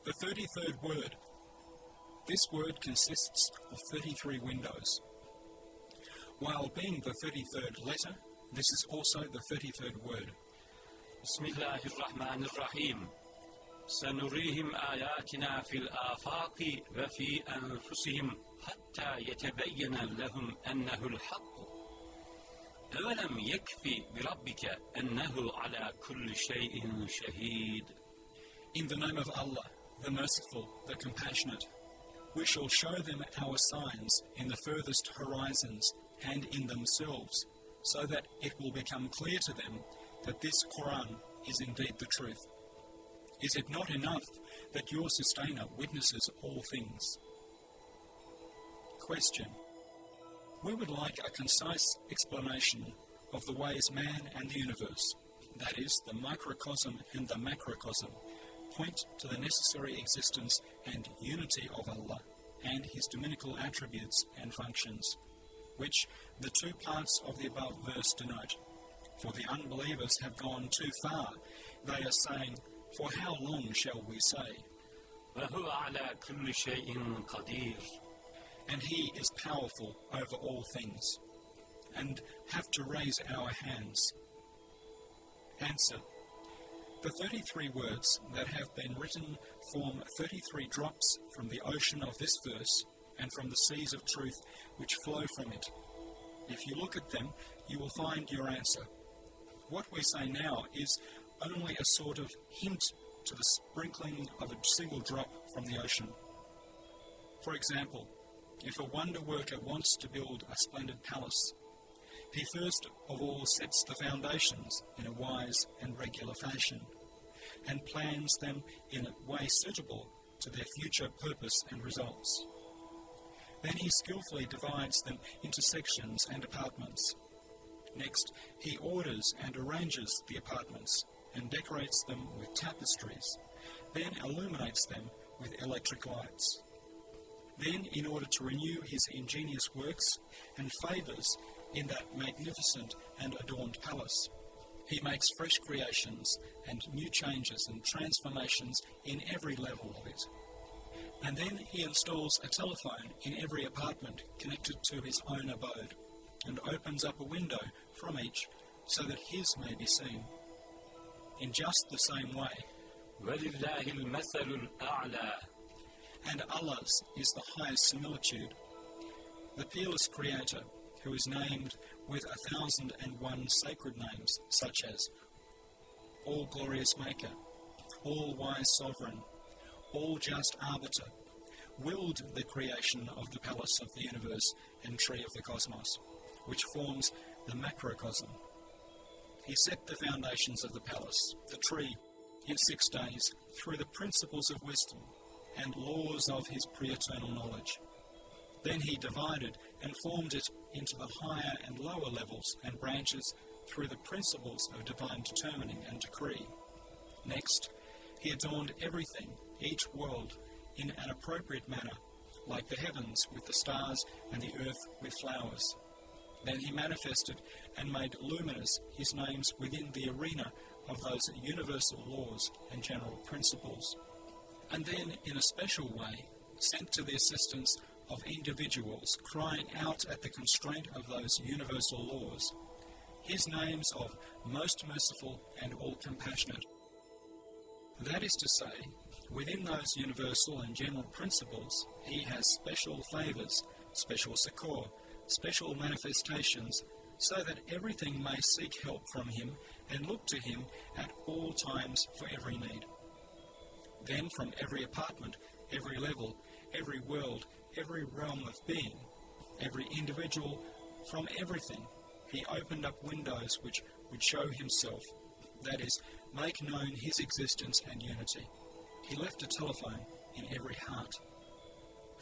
The 33rd word. This word consists of 33 windows. While being the 33rd letter, this is also the 33rd word. Bismillahirrahmanirrahim. سنريهم آياتنا في الآفاق وفي أنفسهم حتى يتبين لهم أنه الحق. أولم يكفي بربك أنه على كل شيء شهيد. In the name of Allah, the Merciful, the Compassionate, we shall show them our signs in the furthest horizons and in themselves, so that it will become clear to them that this Quran is indeed the truth. Is it not enough that your Sustainer witnesses all things? Question. We would like a concise explanation of the ways man and the universe, that is, the microcosm and the macrocosm, point to the necessary existence and unity of Allah and His dominical attributes and functions, which the two parts of the above verse denote. For the unbelievers have gone too far. They are saying, for how long shall we say? وهو على كل شيء قدير. And He is powerful over all things. And have to raise our hands. Answer. The 33 words that have been written form 33 drops from the ocean of this verse and from the seas of truth which flow from it. If you look at them, you will find your answer. What we say now is only a sort of hint to the sprinkling of a single drop from the ocean. For example, if a wonder worker wants to build a splendid palace, he first of all sets the foundations in a wise and regular fashion, and plans them in a way suitable to their future purpose and results. Then he skillfully divides them into sections and apartments. Next, he orders and arranges the apartments and decorates them with tapestries, then illuminates them with electric lights. Then, in order to renew his ingenious works and favours in that magnificent and adorned palace, he makes fresh creations and new changes and transformations in every level of it. And then he installs a telephone in every apartment connected to his own abode, and opens up a window from each so that his may be seen. In just the same way, وَلِلَّهِ الْمَثَلُ الْأَعْلَى. And Allah's is the highest similitude. The peerless Creator, who is named with 1,001 sacred names, such as All-Glorious Maker, All-Wise Sovereign, All-Just Arbiter, willed the creation of the palace of the universe and tree of the cosmos, which forms the macrocosm. He set the foundations of the palace, the tree, in 6 days through the principles of wisdom and laws of his pre-eternal knowledge. Then he divided and formed it into the higher and lower levels and branches through the principles of divine determining and decree. Next, he adorned everything, each world, in an appropriate manner, like the heavens with the stars and the earth with flowers. Then he manifested and made luminous his names within the arena of those universal laws and general principles. And then, in a special way, sent to the assistance of individuals crying out at the constraint of those universal laws, his names of Most Merciful and All-Compassionate. That is to say, within those universal and general principles, he has special favours, special succour, special manifestations, so that everything may seek help from him and look to him at all times for every need. Then from every apartment, every level, every world, every realm of being, every individual, from everything, he opened up windows which would show himself, that is, make known his existence and unity. He left a telephone in every heart.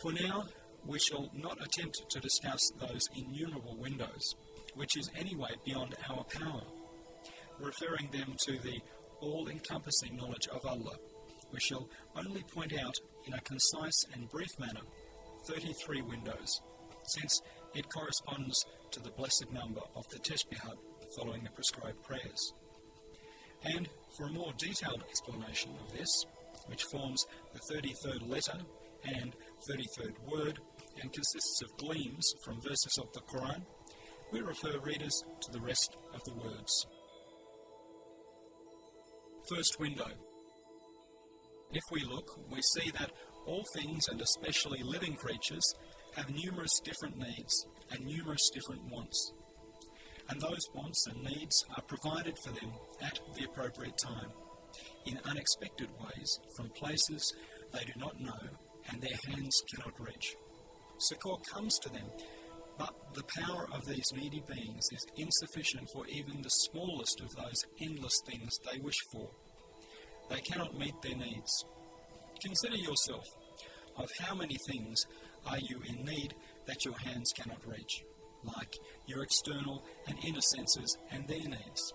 For now, we shall not attempt to discuss those innumerable windows, which is anyway beyond our power, referring them to the all-encompassing knowledge of Allah. We shall only point out in a concise and brief manner 33 windows, since it corresponds to the blessed number of the Tashbihat following the prescribed prayers. And for a more detailed explanation of this, which forms the 33rd letter and 33rd word and consists of gleams from verses of the Quran, we refer readers to the rest of the words. First window. If we look, we see that all things, and especially living creatures, have numerous different needs and numerous different wants. And those wants and needs are provided for them at the appropriate time, in unexpected ways, from places they do not know and their hands cannot reach. Succour comes to them, but the power of these needy beings is insufficient for even the smallest of those endless things they wish for. They cannot meet their needs. Consider yourself, of how many things are you in need that your hands cannot reach, like your external and inner senses and their needs.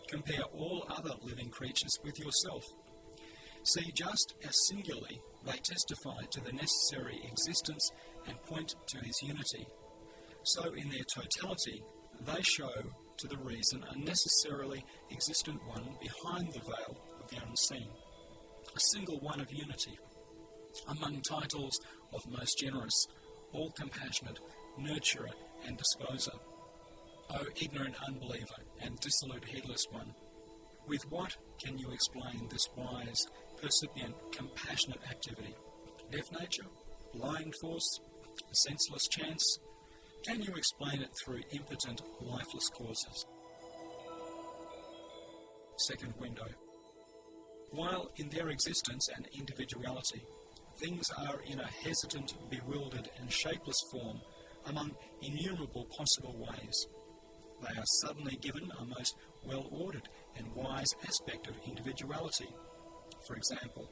Compare all other living creatures with yourself. See just as singularly they testify to the necessary existence and point to his unity, so in their totality they show to the reason a necessarily existent one behind the veil of the unseen, a single one of unity. Among titles of most generous, all compassionate, nurturer and disposer. O ignorant unbeliever and dissolute heedless one, with what can you explain this wise, percipient, compassionate activity? Deaf nature? Blind force? Senseless chance? Can you explain it through impotent, lifeless causes? Second window. While in their existence and individuality, things are in a hesitant, bewildered and shapeless form among innumerable possible ways, they are suddenly given a most well-ordered and wise aspect of individuality. For example,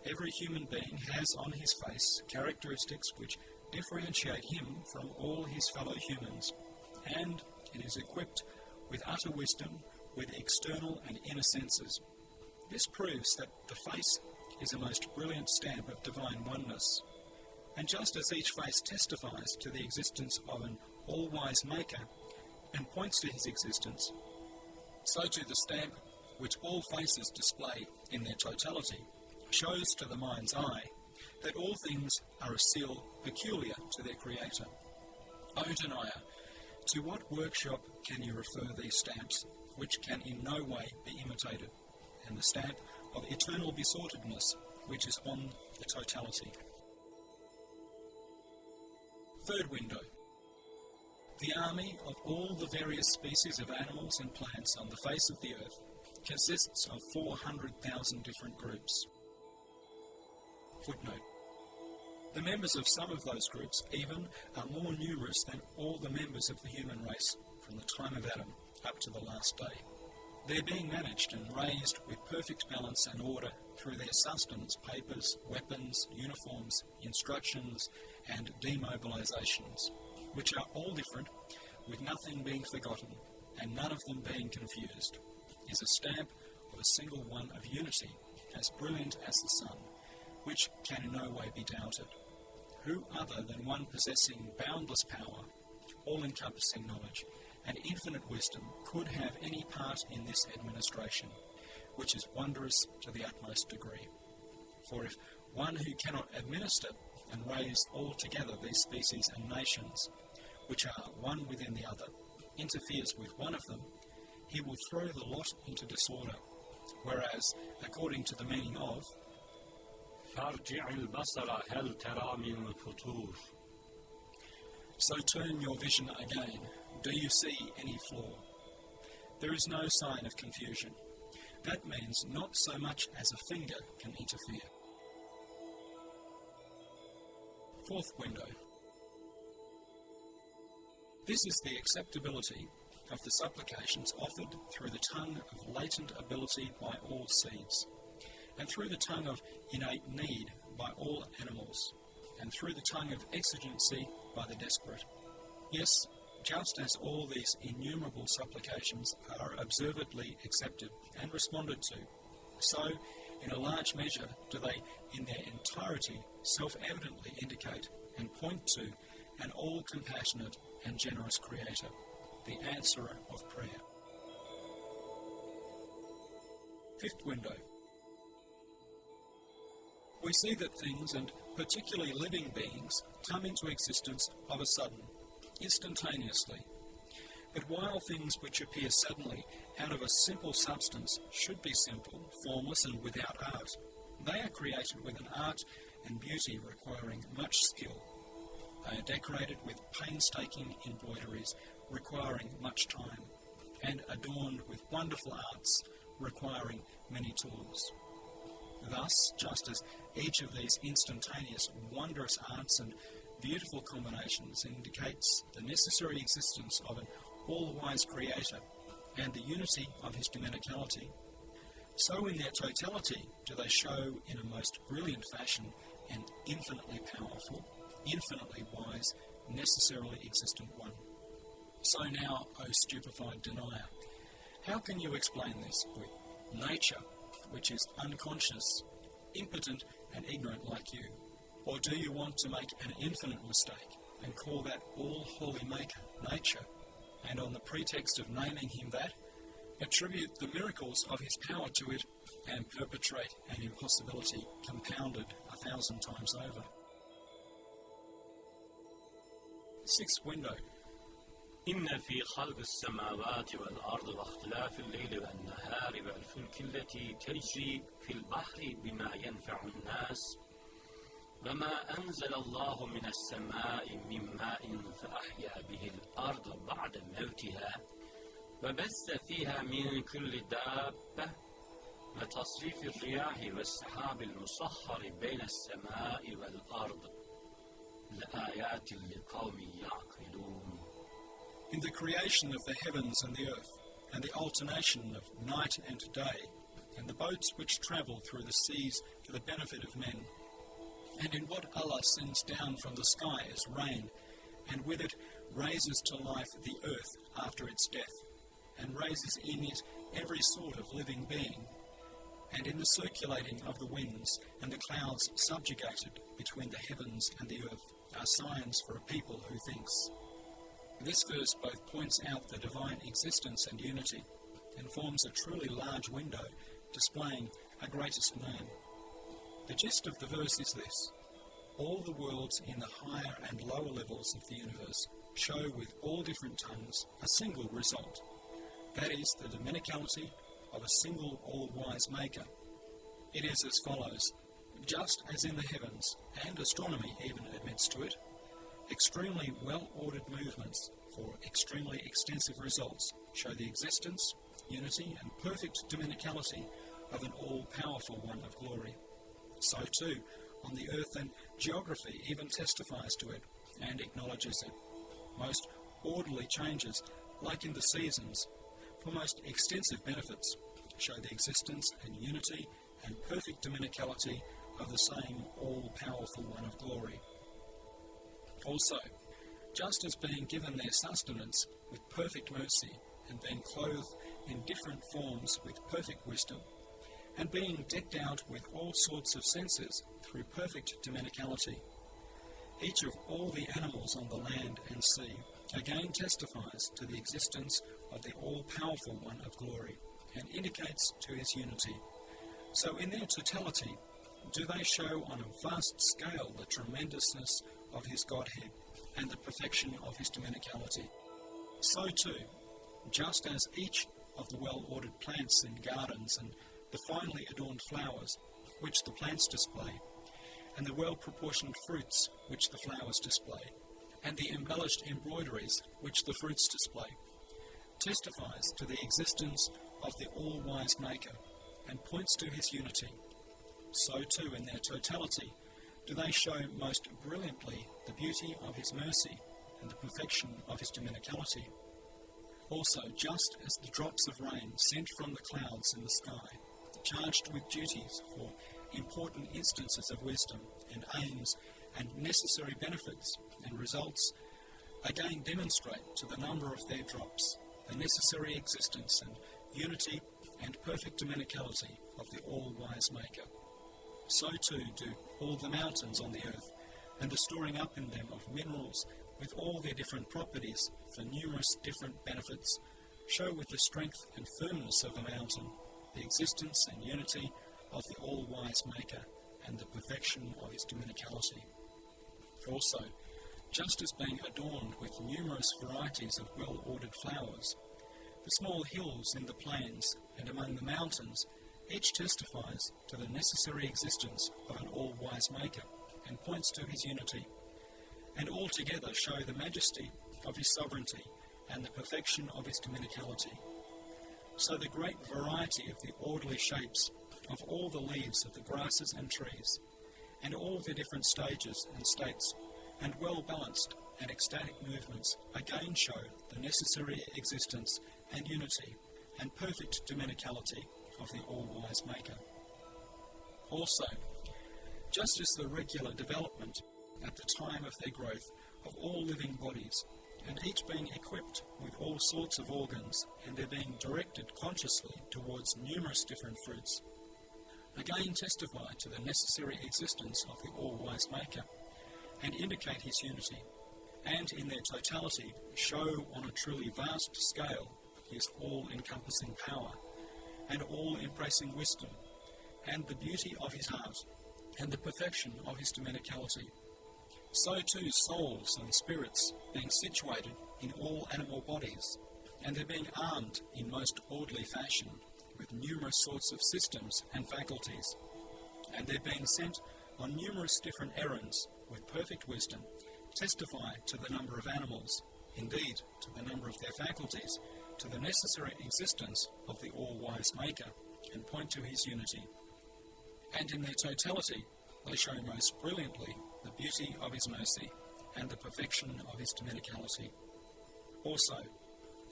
every human being has on his face characteristics which differentiate him from all his fellow humans, and it is equipped with utter wisdom, with external and inner senses. This proves that the face is a most brilliant stamp of divine oneness. And just as each face testifies to the existence of an all-wise Maker and points to his existence, so too the stamp which all faces display in their totality shows to the mind's eye that all things are a seal peculiar to their Creator. O denier, to what workshop can you refer these stamps, which can in no way be imitated, and the stamp of eternal besoughtedness, which is on the totality? Third window. The army of all the various species of animals and plants on the face of the earth consists of 400,000 different groups. Footnote. The members of some of those groups even are more numerous than all the members of the human race from the time of Adam up to the last day. They're being managed and raised with perfect balance and order through their sustenance, papers, weapons, uniforms, instructions, and demobilizations, which are all different, with nothing being forgotten and none of them being confused, is a stamp of a single one of unity, as brilliant as the sun, which can in no way be doubted. Who other than one possessing boundless power, all-encompassing knowledge, and infinite wisdom could have any part in this administration, which is wondrous to the utmost degree? For if one who cannot administer and raise all together these species and nations, which are one within the other, interferes with one of them, he will throw the lot into disorder, whereas, according to the meaning of فارجع البصر هل ترى من فطور. So turn your vision again. Do you see any flaw? There is no sign of confusion. That means not so much as a finger can interfere. Fourth window. This is the acceptability of the supplications offered through the tongue of latent ability by all seeds, and through the tongue of innate need by all animals, and through the tongue of exigency by the desperate. Yes, just as all these innumerable supplications are observantly accepted and responded to, so, in a large measure, do they, in their entirety, self-evidently indicate and point to an all-compassionate and generous Creator, the answerer of prayer. Fifth window. We see that things, and particularly living beings, come into existence of a sudden, instantaneously. But while things which appear suddenly out of a simple substance should be simple, formless, and without art, they are created with an art and beauty requiring much skill. They are decorated with painstaking embroideries requiring much time, and adorned with wonderful arts requiring many tools. Thus, just as each of these instantaneous, wondrous arts and beautiful combinations indicates the necessary existence of an all-wise Creator and the unity of His dominicality, so in their totality do they show in a most brilliant fashion an infinitely powerful, infinitely wise, necessarily existent one. So now, O stupefied denier, how can you explain this with nature, which is unconscious, impotent, and ignorant like you? Or do you want to make an infinite mistake and call that all-holy maker nature, and on the pretext of naming him that, attribute the miracles of his power to it and perpetrate an impossibility compounded 1,000 times over? Sixth window. إن في خلق السماوات والأرض واختلاف الليل والنهار والفلك التي تجري في البحر بما ينفع الناس وما أنزل الله من السماء من ماء فأحيا به الأرض بعد موتها وبث فيها من كل دابة وتصريف الرياح والسحاب المسخر بين السماء والأرض لآيات لقوم يعقلون. In the creation of the heavens and the earth, and the alternation of night and day, and the boats which travel through the seas for the benefit of men, and in what Allah sends down from the sky as rain, and with it raises to life the earth after its death, and raises in it every sort of living being, and in the circulating of the winds and the clouds subjugated between the heavens and the earth, are signs for a people who thinks. This verse both points out the divine existence and unity, and forms a truly large window displaying a greatest name. The gist of the verse is this: all the worlds in the higher and lower levels of the universe show with all different tongues a single result, that is, the dominicality of a single all-wise maker. It is as follows: just as in the heavens, and astronomy even admits to it, extremely well-ordered movements for extremely extensive results show the existence, unity, and perfect dominicality of an all-powerful one of glory. So too, on the earth and geography even testifies to it and acknowledges it. Most orderly changes, like in the seasons, for most extensive benefits, show the existence and unity and perfect dominicality of the same all-powerful one of glory. Also, just as being given their sustenance with perfect mercy, and being clothed in different forms with perfect wisdom, and being decked out with all sorts of senses through perfect dominicality, each of all the animals on the land and sea again testifies to the existence of the all-powerful one of glory, and indicates to his unity. So in their totality, do they show on a vast scale the tremendousness of his Godhead and the perfection of his dominicality. So too, just as each of the well-ordered plants in gardens and the finely adorned flowers which the plants display, and the well-proportioned fruits which the flowers display, and the embellished embroideries which the fruits display, testifies to the existence of the all-wise Maker and points to his unity, so too in their totality do they show most brilliantly the beauty of his mercy and the perfection of his dominicality. Also, just as the drops of rain sent from the clouds in the sky, charged with duties for important instances of wisdom and aims and necessary benefits and results, again demonstrate to the number of their drops the necessary existence and unity and perfect dominicality of the all-wise Maker. So too do all the mountains on the earth, and the storing up in them of minerals with all their different properties for numerous different benefits, show with the strength and firmness of a mountain the existence and unity of the all-wise Maker and the perfection of his dominicality. Also, just as being adorned with numerous varieties of well-ordered flowers, the small hills in the plains and among the mountains each testifies to the necessary existence of an all-wise Maker and points to his unity, and altogether show the majesty of his sovereignty and the perfection of his dominicality. So the great variety of the orderly shapes of all the leaves of the grasses and trees, and all their different stages and states, and well-balanced and ecstatic movements again show the necessary existence and unity and perfect dominicality of the all-wise Maker. Also, just as the regular development at the time of their growth of all living bodies, and each being equipped with all sorts of organs, and their being directed consciously towards numerous different fruits, again testify to the necessary existence of the all-wise Maker, and indicate his unity, and in their totality show on a truly vast scale his all-encompassing power, and all-embracing wisdom, and the beauty of his heart, and the perfection of his dominicality. So too souls and spirits being situated in all animal bodies, and they being armed in most orderly fashion with numerous sorts of systems and faculties, and they being sent on numerous different errands with perfect wisdom, testify to the number of animals, indeed to the number of their faculties, to the necessary existence of the all-wise Maker, and point to his unity. And in their totality they show most brilliantly the beauty of his mercy, and the perfection of his dominicality. Also,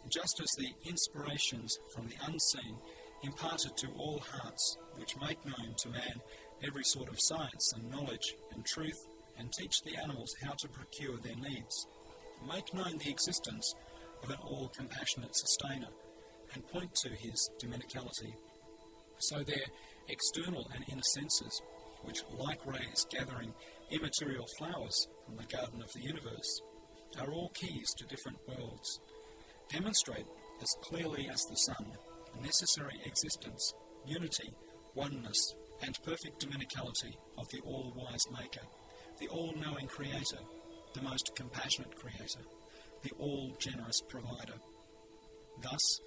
just as the inspirations from the unseen imparted to all hearts, which make known to man every sort of science and knowledge and truth, and teach the animals how to procure their needs, make known the existence of an all-compassionate sustainer, and point to his dominicality. So their external and inner senses, which like rays gathering immaterial flowers from the garden of the universe, are all keys to different worlds, demonstrate as clearly as the sun necessary existence, unity, oneness, and perfect dominicality of the all-wise Maker, the all-knowing Creator, the most compassionate Creator, the all-generous Provider. Thus,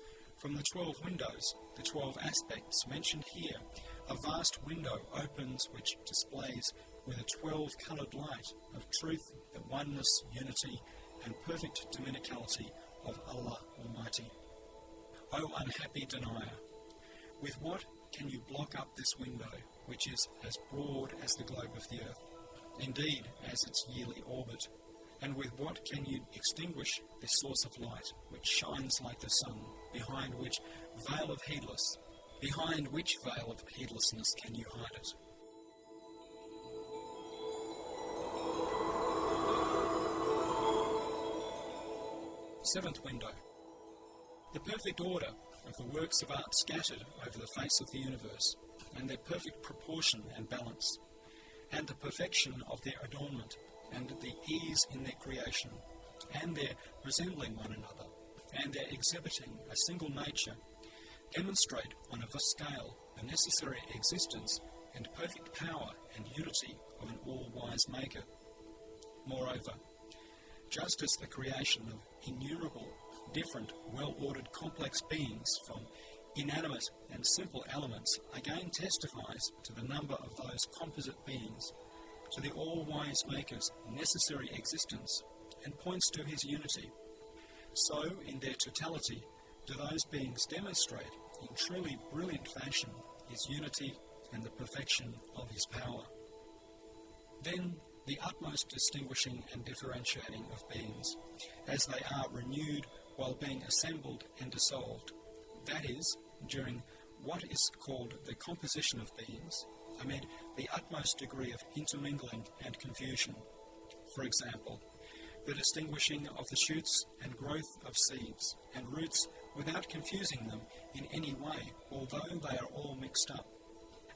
from the 12 windows, the 12 aspects mentioned here, a vast window opens which displays with a 12-coloured light of truth, the oneness, unity, and perfect dominicality of Allah Almighty. O unhappy denier, with what can you block up this window, which is as broad as the globe of the earth, indeed as its yearly orbit? And with what can you extinguish this source of light, which shines like the sun, behind which veil of heedlessness can you hide it? Seventh window. The perfect order of the works of art scattered over the face of the universe, and their perfect proportion and balance, and the perfection of their adornment, and the ease in their creation, and their resembling one another, and their exhibiting a single nature, demonstrate on a vast scale the necessary existence and perfect power and unity of an all-wise Maker. Moreover, just as the creation of innumerable, different, well-ordered complex beings from inanimate and simple elements again testifies to the number of those composite beings, to the all-wise Maker's necessary existence, and points to his unity, so in their totality do those beings demonstrate in truly brilliant fashion his unity and the perfection of his power. Then the utmost distinguishing and differentiating of beings, as they are renewed while being assembled and dissolved, that is, during what is called the composition of beings, amid the utmost degree of intermingling and confusion. For example, the distinguishing of the shoots and growth of seeds and roots without confusing them in any way, although they are all mixed up,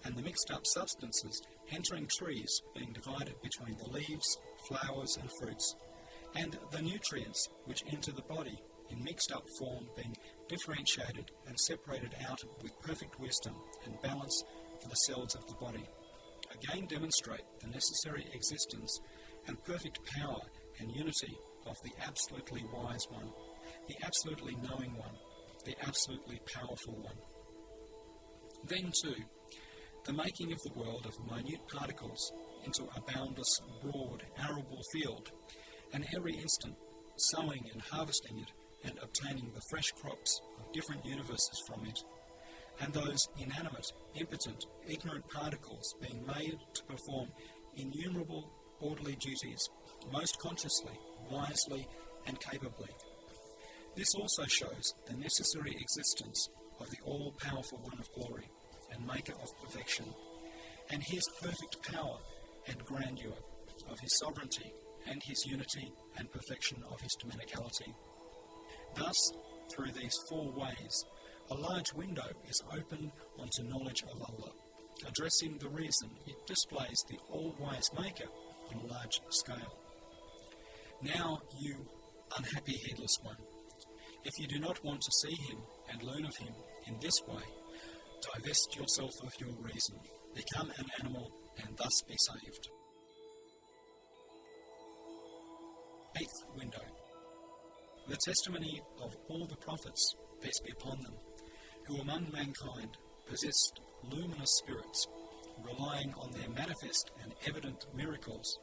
and the mixed up substances entering trees being divided between the leaves, flowers, and fruits, and the nutrients which enter the body in mixed up form being differentiated and separated out with perfect wisdom and balance for the cells of the body. again demonstrate the necessary existence and perfect power and unity of the absolutely wise one, the absolutely knowing one, the absolutely powerful one. Then too, the making of the world of minute particles into a boundless, broad, arable field, and every instant sowing and harvesting it and obtaining the fresh crops of different universes from it, and those inanimate, impotent, ignorant particles being made to perform innumerable orderly duties, most consciously, wisely, and capably. This also shows the necessary existence of the all-powerful One of Glory and Maker of Perfection, and His perfect power and grandeur, of His sovereignty and His unity and perfection of His dominicality. Thus, through these four ways, a large window is opened onto knowledge of Allah, addressing the reason it displays the all-wise Maker on a large scale. Now, you unhappy heedless one, if you do not want to see Him and learn of Him in this way, divest yourself of your reason, become an animal, and thus be saved. Eighth window. The testimony of all the prophets, peace be upon them, who among mankind possessed luminous spirits, relying on their manifest and evident miracles,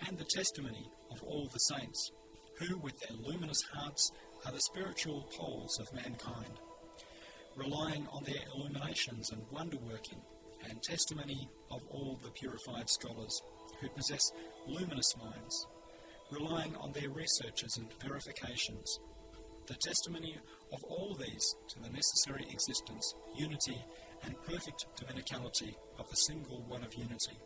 and the testimony of all the saints, who with their luminous hearts are the spiritual poles of mankind, relying on their illuminations and wonder-working, and testimony of all the purified scholars, who possess luminous minds, relying on their researches and verifications, the testimony of all these to the necessary existence, unity, and perfect dominicality of the single One of Unity.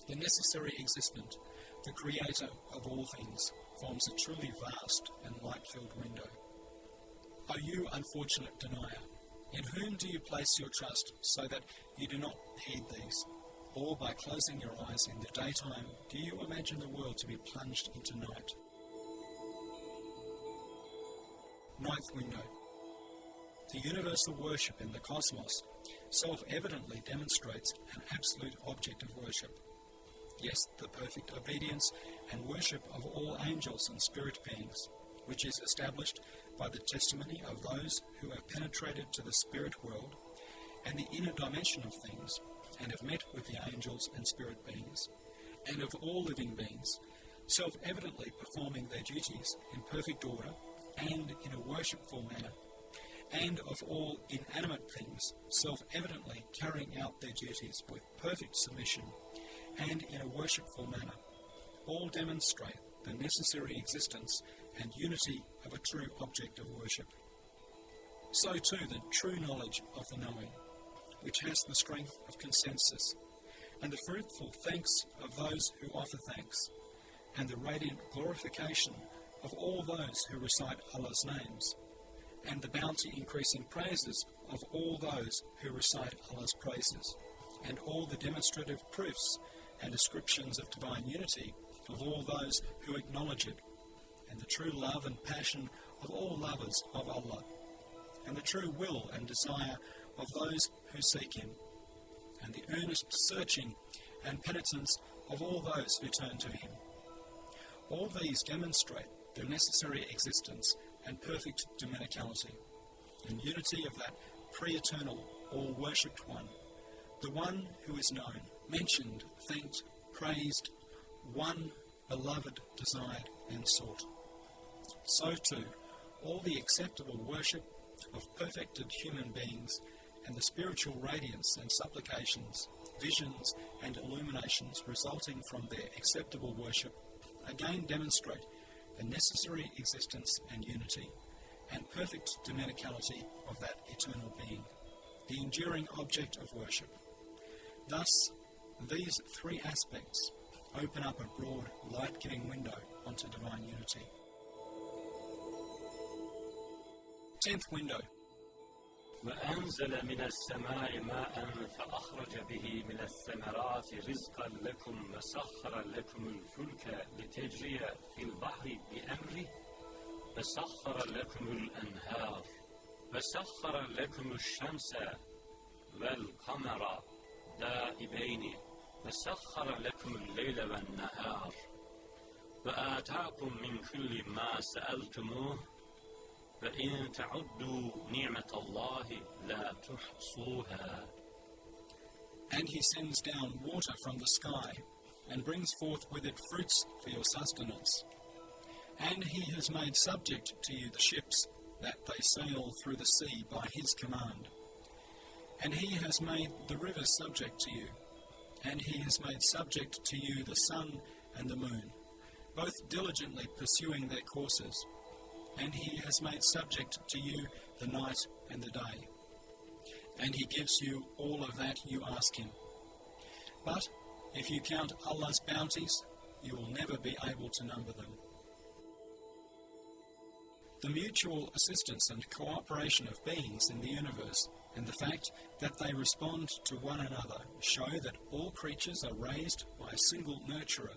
The necessary existent, the Creator of all things, forms a truly vast and light-filled window. O you unfortunate denier, in whom do you place your trust so that you do not heed these? Or by closing your eyes in the daytime, do you imagine the world to be plunged into night? Ninth window. The universal worship in the cosmos self-evidently demonstrates an absolute object of worship. Yes, the perfect obedience and worship of all angels and spirit beings, which is established by the testimony of those who have penetrated to the spirit world and the inner dimension of things, and have met with the angels and spirit beings, and of all living beings, self-evidently performing their duties in perfect order and in a worshipful manner, and of all inanimate things, self-evidently carrying out their duties with perfect submission and in a worshipful manner, all demonstrate the necessary existence and unity of a true object of worship. So too the true knowledge of the knowing, which has the strength of consensus, and the fruitful thanks of those who offer thanks, and the radiant glorification of all those who recite Allah's names, and the bounty-increasing praises of all those who recite Allah's praises, and all the demonstrative proofs and descriptions of divine unity of all those who acknowledge it, and the true love and passion of all lovers of Allah, and the true will and desire of those who seek Him, and the earnest searching and penitence of all those who turn to Him. All these demonstrate the necessary existence and perfect dominicality, and unity of that pre-eternal, all-worshipped One, the One who is known, mentioned, thanked, praised, one, beloved, desired, and sought. So too, all the acceptable worship of perfected human beings and the spiritual radiance and supplications, visions and illuminations resulting from their acceptable worship again demonstrate the necessary existence and unity and perfect dominicality of that eternal being, the enduring object of worship. Thus, these three aspects open up a broad, light-giving window onto divine unity. 10th window. وأنزل من السماء ماء فأخرج به من الثمرات رزقا لكم وسخر لكم الفلك لتجري في البحر بأمره وسخر لكم الأنهار وسخر لكم الشمس والقمر دائبين وسخر لكم الليل والنهار وآتاكم من كل ما سألتموه وإن تعدوا نعمة الله لا تحصوها. And he sends down water from the sky, and brings forth with it fruits for your sustenance. And he has made subject to you the ships, that they sail through the sea by his command. And he has made the rivers subject to you, and he has made subject to you the sun and the moon, both diligently pursuing their courses. And he has made subject to you the night and the day. And he gives you all of that you ask him. But if you count Allah's bounties, you will never be able to number them. The mutual assistance and cooperation of beings in the universe, and the fact that they respond to one another, show that all creatures are raised by a single nurturer,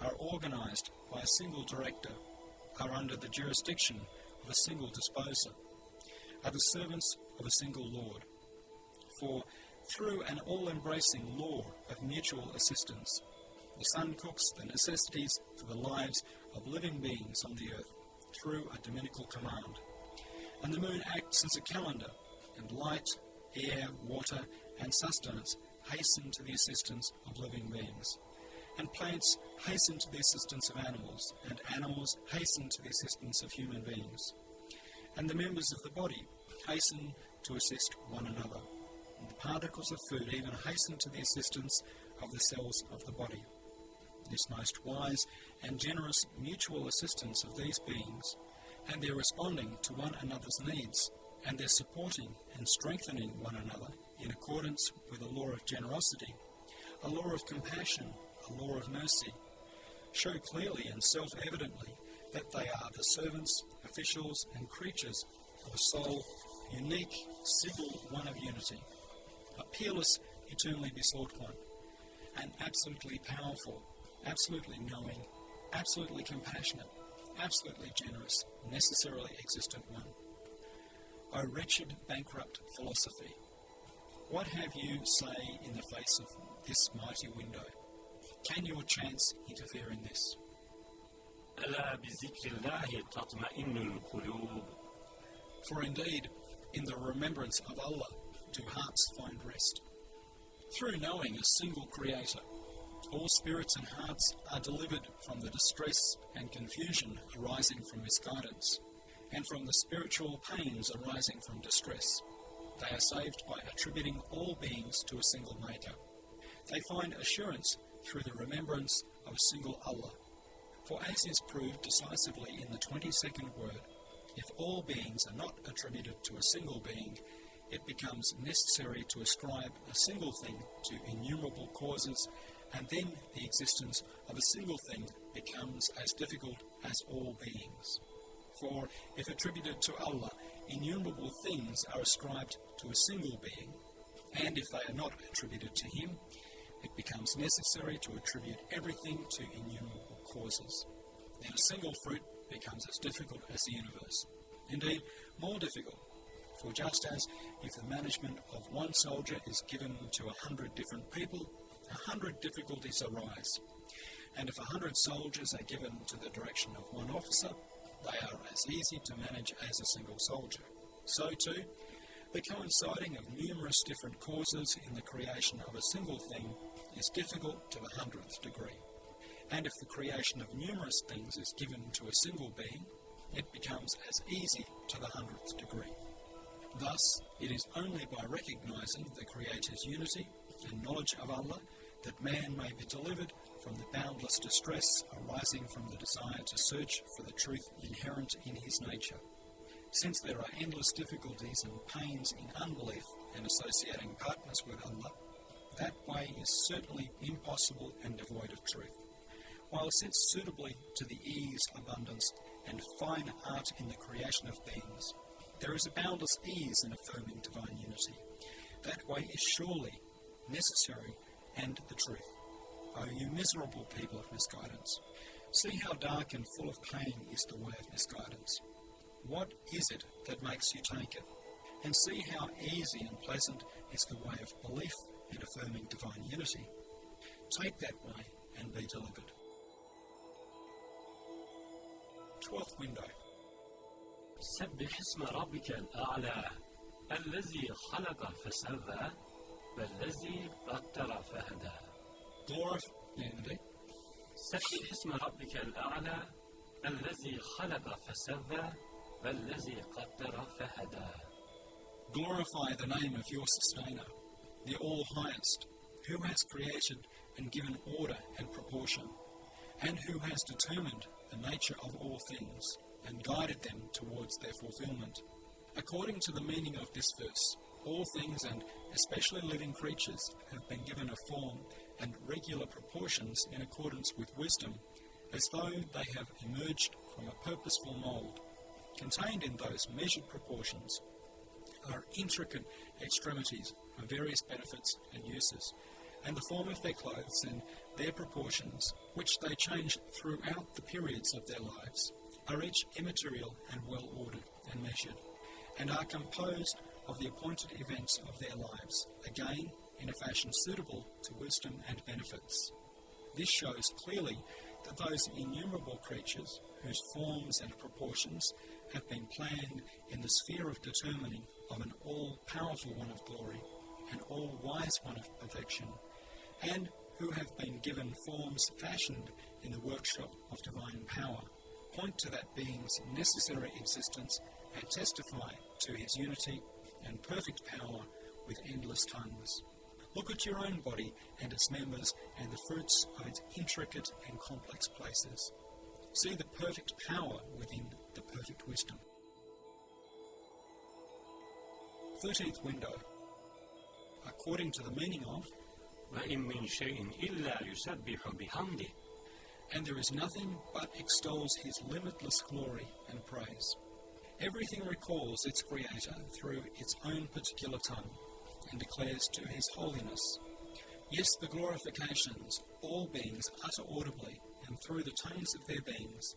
are organized by a single director, are under the jurisdiction of a single disposer, are the servants of a single Lord. For through an all-embracing law of mutual assistance, the sun cooks the necessities for the lives of living beings on the earth through a dominical command, and the moon acts as a calendar, and light, air, water, and sustenance hasten to the assistance of living beings, and plants hasten to the assistance of animals, and animals hasten to the assistance of human beings, and the members of the body hasten to assist one another, and the particles of food even hasten to the assistance of the cells of the body. This most wise and generous mutual assistance of these beings, and their responding to one another's needs, and their supporting and strengthening one another in accordance with a law of generosity, a law of compassion, a law of mercy, show clearly and self-evidently that they are the servants, officials, and creatures of a sole, unique, single one of unity, a peerless, eternally besought one, an absolutely powerful, absolutely knowing, absolutely compassionate, absolutely generous, necessarily existent one. O wretched, bankrupt philosophy, what have you say in the face of this mighty window? Can your chance interfere in this? ألا بذكر الله تطمئن القلوب. For indeed, in the remembrance of Allah do hearts find rest. Through knowing a single Creator, all spirits and hearts are delivered from the distress and confusion arising from misguidance, and from the spiritual pains arising from distress. They are saved by attributing all beings to a single Maker. They find assurance through the remembrance of a single Allah. For as is proved decisively in the 22nd word, if all beings are not attributed to a single being, it becomes necessary to ascribe a single thing to innumerable causes, and then the existence of a single thing becomes as difficult as all beings. For if attributed to Allah, innumerable things are ascribed to a single being, and if they are not attributed to Him, it becomes necessary to attribute everything to innumerable causes. Then a single fruit becomes as difficult as the universe. Indeed, more difficult. For just as if the management of one soldier is given to 100 different people, 100 difficulties arise. And if 100 soldiers are given to the direction of one officer, they are as easy to manage as a single soldier. So too, the coinciding of numerous different causes in the creation of a single thing is difficult to the 100th degree. And if the creation of numerous things is given to a single being, it becomes as easy to the 100th degree. Thus, it is only by recognizing the Creator's unity and knowledge of Allah that man may be delivered from the boundless distress arising from the desire to search for the truth inherent in his nature. Since there are endless difficulties and pains in unbelief and associating partners with Allah, that way is certainly impossible and devoid of truth. While it sits suitably to the ease, abundance, and fine art in the creation of beings, there is a boundless ease in affirming divine unity. That way is surely necessary and the truth. O you miserable people of misguidance, see how dark and full of pain is the way of misguidance. What is it that makes you take it? And see how easy and pleasant is the way of belief and affirming divine unity. take that way and be delivered. 12th window. سبح اسم ربك الأعلى الذي خلق فسوى والذي قدر فهدى. سبح اسم ربك الأعلى الذي خلق فسوى والذي قدر فهدى. Glorify the name of your sustainer, the all-highest, who has created and given order and proportion, and who has determined the nature of all things, and guided them towards their fulfillment. According to the meaning of this verse, all things, and especially living creatures, have been given a form and regular proportions in accordance with wisdom, as though they have emerged from a purposeful mould. Contained in those measured proportions are intricate extremities of various benefits and uses, and the form of their clothes and their proportions, which they change throughout the periods of their lives, are each immaterial and well ordered and measured, and are composed of the appointed events of their lives, again in a fashion suitable to wisdom and benefits. This shows clearly that those innumerable creatures, whose forms and proportions have been planned in the sphere of determining of an all-powerful one of glory, an all-wise one of perfection, and who have been given forms fashioned in the workshop of divine power, point to that being's necessary existence and testify to his unity and perfect power with endless tongues. Look at your own body and its members and the fruits of its intricate and complex places. See the perfect power within the perfect wisdom. 13th window. According to the meaning of, وَإِن مِّن شَيْءٍ إِلَّا يُسَبِّحُ بِحَمْدِهِ. And there is nothing but extols his limitless glory and praise. Everything recalls its creator through its own particular tongue, and declares to his holiness. Yes, the glorifications all beings utter audibly and through the tongues of their beings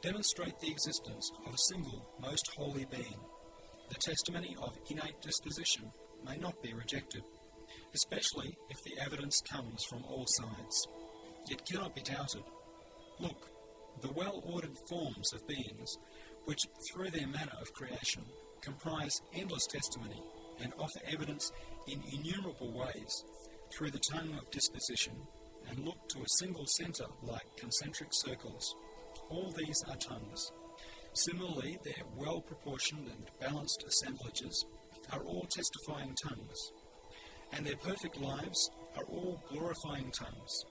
demonstrate the existence of a single most holy being. The testimony of innate disposition may not be rejected, especially if the evidence comes from all sides. It cannot be doubted. Look, the well-ordered forms of beings, which through their manner of creation comprise endless testimony and offer evidence in innumerable ways through the tongue of disposition, and look to a single centre like concentric circles. All these are tongues. Similarly, their well-proportioned and balanced assemblages are all testifying tongues, and their perfect lives are all glorifying tongues.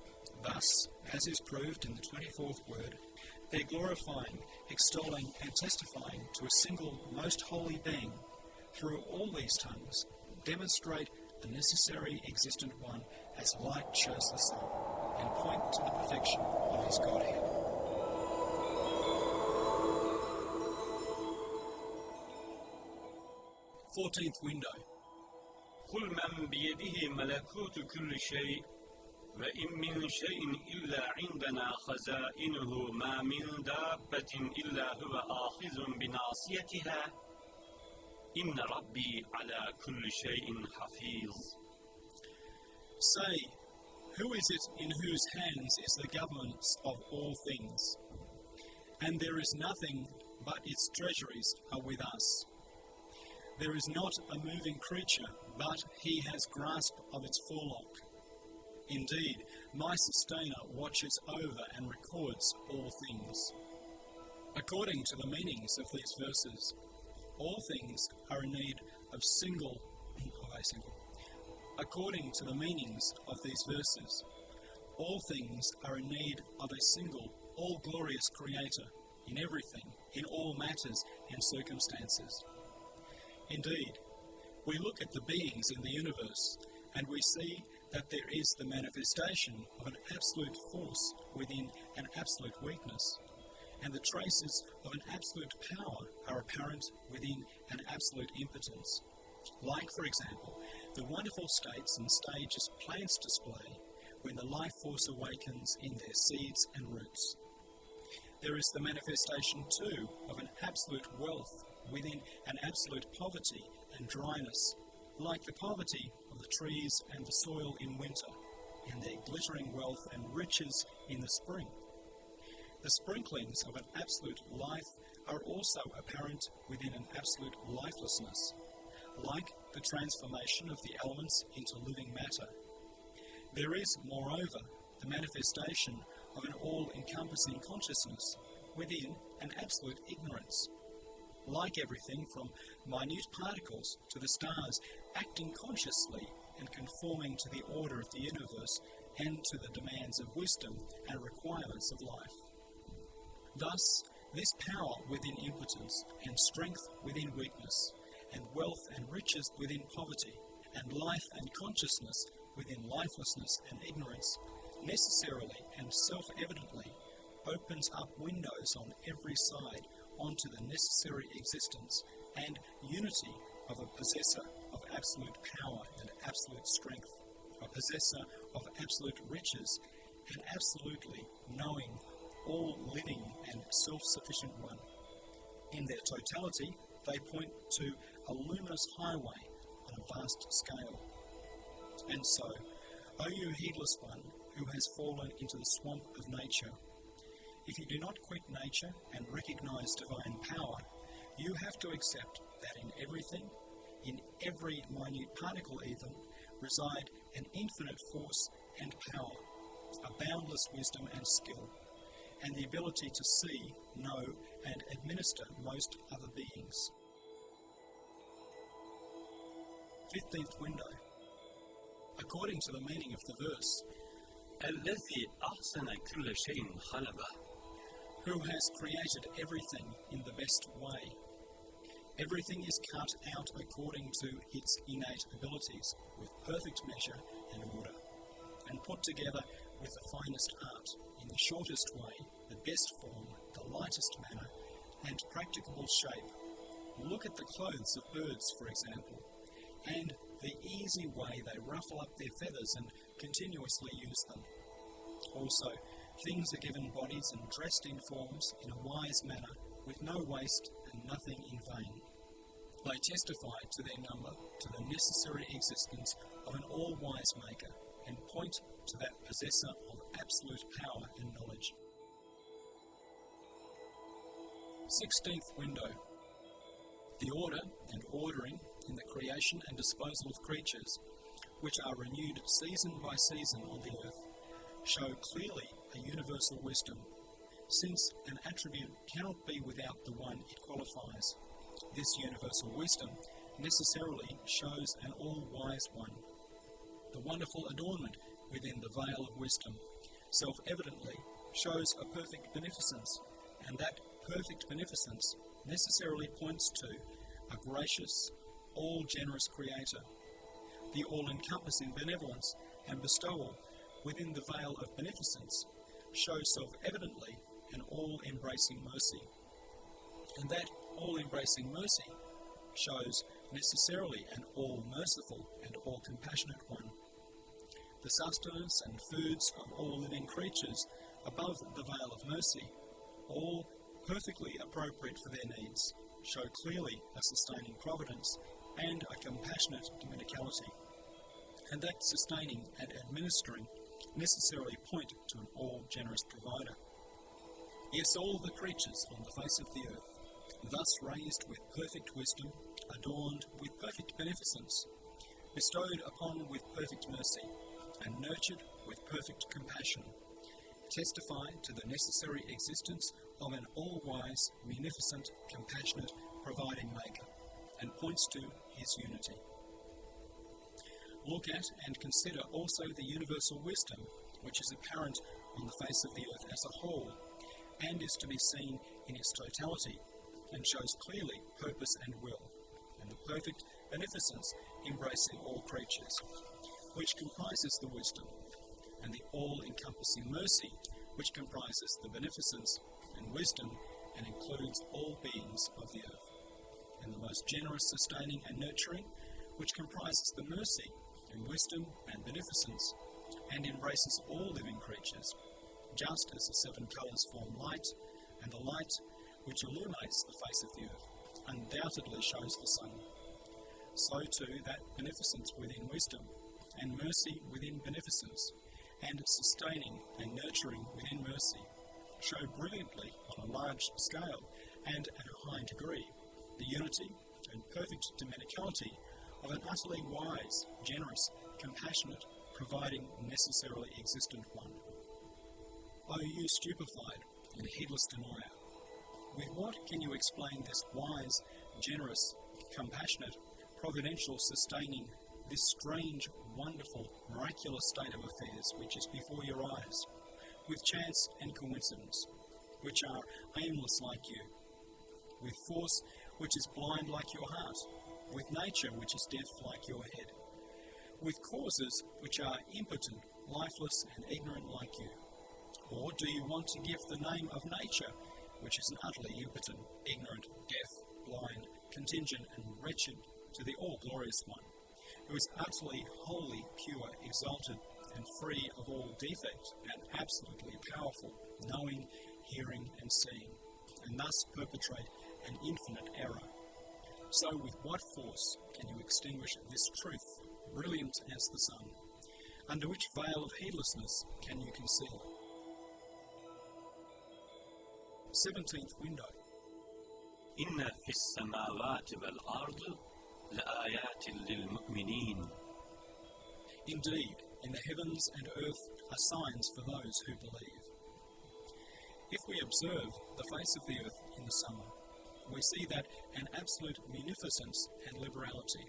Thus, as is proved in the 24th word, their glorifying, extolling, and testifying to a single most holy being through all these tongues demonstrate the necessary existent one as light shows the sun, and point to the perfection of his Godhead. Fourteenth window. قُلْ مَنْ بِيَدِهِ مَلَكُوتُ كُلِّ شَيْءٍ وَإِنْ مِّن شَيْءٍ إِلَّا عِنْدَنَا خَزَائِنُهُ مَا مِنْ دَابَّةٍ إِلَّا هُوَ آخِذٌ بِنَاصِيَتِهَا إِنَّ رَبِّي عَلَى كُلِّ شَيْءٍ حَفِيظٌ. Say, who is it in whose hands is the governance of all things? And there is nothing but its treasuries are with us. There is not a moving creature, but he has grasp of its forelock. Indeed, my sustainer watches over and records all things. According to the meanings of these verses, all things are in need of a single. According to the meanings of these verses, all things are in need of a single, all-glorious Creator in everything, in all matters and circumstances. Indeed, we look at the beings in the universe, and we see that there is the manifestation of an absolute force within an absolute weakness, and the traces of an absolute power are apparent within an absolute impotence. Like, for example, the wonderful states and stages plants display when the life force awakens in their seeds and roots. There is the manifestation, too, of an absolute wealth within an absolute poverty and dryness, like the poverty of the trees and the soil in winter, and their glittering wealth and riches in the spring. The sprinklings of an absolute life are also apparent within an absolute lifelessness, like the transformation of the elements into living matter. There is, moreover, the manifestation of an all-encompassing consciousness within an absolute ignorance. Like everything from minute particles to the stars, acting consciously and conforming to the order of the universe and to the demands of wisdom and requirements of life. Thus, this power within impotence, and strength within weakness, and wealth and riches within poverty, and life and consciousness within lifelessness and ignorance, necessarily and self-evidently opens up windows on every side onto the necessary existence and unity of a possessor of absolute power and absolute strength, a possessor of absolute riches, and absolutely knowing, all living and self-sufficient one. In their totality, they point to a luminous highway on a vast scale. And so, O you heedless one who has fallen into the swamp of nature, if you do not quit nature and recognize divine power, you have to accept that in everything, in every minute particle even, reside an infinite force and power, a boundless wisdom and skill, and the ability to see, know, and administer most other beings. 15th window. According to the meaning of the verse, الذي أحسن كل شيء خلقه, who has created everything in the best way. Everything is cut out according to its innate abilities, with perfect measure and order, and put together with the finest art, in the shortest way, the best form, the lightest manner, and practicable shape. Look at the clothes of birds, for example, and the easy way they ruffle up their feathers and continuously use them. Also, things are given bodies and dressed in forms in a wise manner, with no waste and nothing in vain. They testify to their number, to the necessary existence of an all-wise maker, and point to that possessor of absolute power and knowledge. 16th window. The order and ordering in the creation and disposal of creatures, which are renewed season by season on the earth, show clearly a universal wisdom, since an attribute cannot be without the one it qualifies. This universal wisdom necessarily shows an all-wise one. The wonderful adornment within the veil of wisdom self-evidently shows a perfect beneficence, and that perfect beneficence necessarily points to a gracious, all-generous Creator. The all-encompassing benevolence and bestowal within the veil of beneficence shows self-evidently an all-embracing mercy, and that all-embracing mercy shows necessarily an all-merciful and all-compassionate one. The sustenance and foods of all living creatures above the veil of mercy, all perfectly appropriate for their needs, show clearly a sustaining providence and a compassionate dominicality, and that sustaining and administering necessarily point to an all-generous provider. Yes, all the creatures on the face of the earth, thus raised with perfect wisdom, adorned with perfect beneficence, bestowed upon with perfect mercy, and nurtured with perfect compassion, testify to the necessary existence of an all-wise, munificent, compassionate, providing maker, and points to his unity. Look at and consider also the universal wisdom which is apparent on the face of the earth as a whole, and is to be seen in its totality, and shows clearly purpose and will, and the perfect beneficence embracing all creatures, which comprises the wisdom, and the all-encompassing mercy, which comprises the beneficence and wisdom, and includes all beings of the earth, and the most generous sustaining and nurturing, which comprises the mercy and wisdom and beneficence, and embraces all living creatures, just as the seven colours form light, and the light which illuminates the face of the earth undoubtedly shows the sun. So too that beneficence within wisdom, and mercy within beneficence, and sustaining and nurturing within mercy, show brilliantly on a large scale and at a high degree the unity and perfect dominicality of an utterly wise, generous, compassionate, providing necessarily existent one. O you stupefied and heedless denier, with what can you explain this wise, generous, compassionate, providential, sustaining, this strange, wonderful, miraculous state of affairs which is before your eyes, with chance and coincidence, which are aimless like you, with force which is blind like your heart, with nature which is deaf like your head, with causes which are impotent, lifeless, and ignorant like you? Or do you want to give the name of nature, which is an utterly impotent, ignorant, deaf, blind, contingent, and wretched, to the all-glorious one, who is utterly holy, pure, exalted, and free of all defect, and absolutely powerful, knowing, hearing, and seeing, and thus perpetrate an infinite error? So with what force can you extinguish this truth, brilliant as the sun? Under which veil of heedlessness can you conceal? 17th window. إن في السماوات والأرض لآيات للمؤمنين. Indeed, in the heavens and earth are signs for those who believe. If we observe the face of the earth in the summer, we see that an absolute munificence and liberality,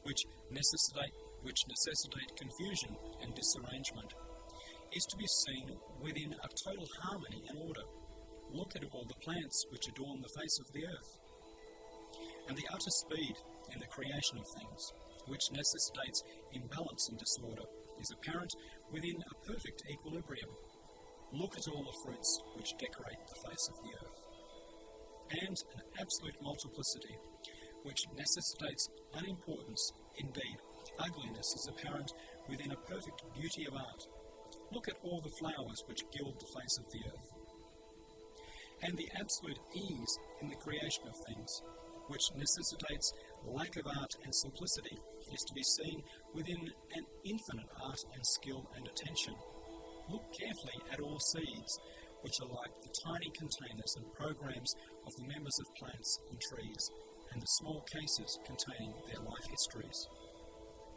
which necessitate confusion and disarrangement, is to be seen within a total harmony and order. Look at all the plants which adorn the face of the earth. And the utter speed in the creation of things, which necessitates imbalance and disorder, is apparent within a perfect equilibrium. Look at all the fruits which decorate the face of the earth. And an absolute multiplicity, which necessitates unimportance, indeed, ugliness is apparent within a perfect beauty of art. Look at all the flowers which gild the face of the earth. And the absolute ease in the creation of things, which necessitates lack of art and simplicity, is to be seen within an infinite art and skill and attention. Look carefully at all seeds, which are like the tiny containers and programs of the members of plants and trees, and the small cases containing their life histories.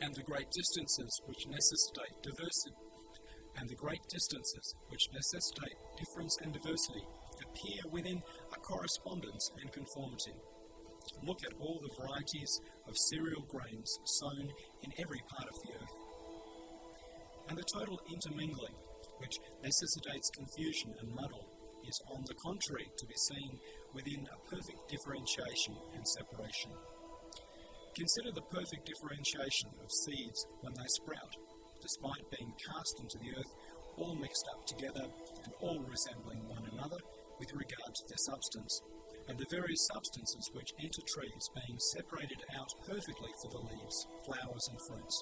And the great distances which necessitate difference and diversity appear within a correspondence and conformity. Look at all the varieties of cereal grains sown in every part of the earth. And the total intermingling, which necessitates confusion and muddle, is on the contrary to be seen within a perfect differentiation and separation. Consider the perfect differentiation of seeds when they sprout, despite being cast into the earth, all mixed up together and all resembling one another with regard to their substance, and the various substances which enter trees being separated out perfectly for the leaves, flowers, and fruits,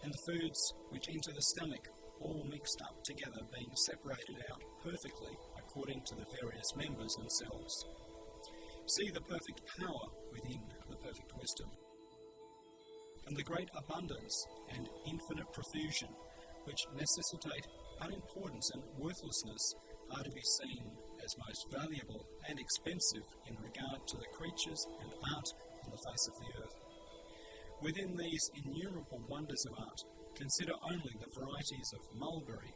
and the foods which enter the stomach all mixed up together being separated out perfectly according to the various members and cells. See the perfect power within the perfect wisdom. And the great abundance and infinite profusion which necessitate unimportance and worthlessness are to be seen as most valuable and expensive in regard to the creatures and art on the face of the earth. Within these innumerable wonders of art, consider only the varieties of mulberry,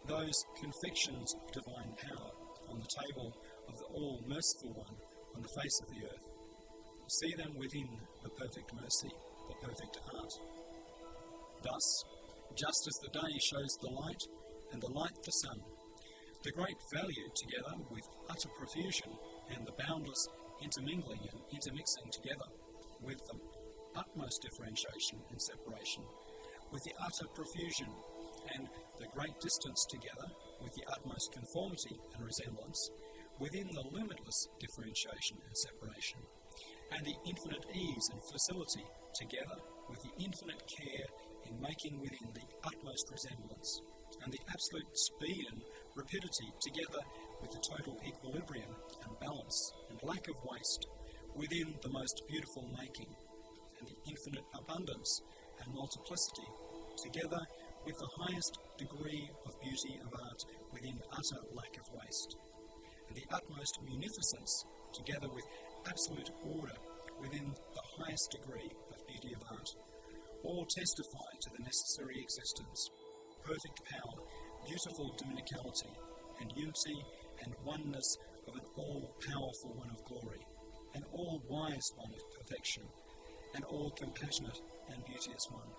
those confections of divine power on the table of the all-merciful one on the face of the earth. See them within the perfect mercy, the perfect art. Thus, just as the day shows the light, and the light the sun, the great value together with utter profusion, and the boundless intermingling and intermixing together with the utmost differentiation and separation, with the utter profusion, and the great distance together with the utmost conformity and resemblance, within the limitless differentiation and separation, and the infinite ease and facility together with the infinite care in making within the utmost resemblance, and the absolute speed and rapidity together with the total equilibrium and balance and lack of waste within the most beautiful making, and the infinite abundance and multiplicity together with the highest degree of beauty of art within utter lack of waste, and the utmost munificence, together with absolute order within the highest degree of beauty of art, all testify to the necessary existence, perfect power, beautiful dominicality, and unity and oneness of an all-powerful one of glory, an all-wise one of perfection, an all-compassionate and beauteous one.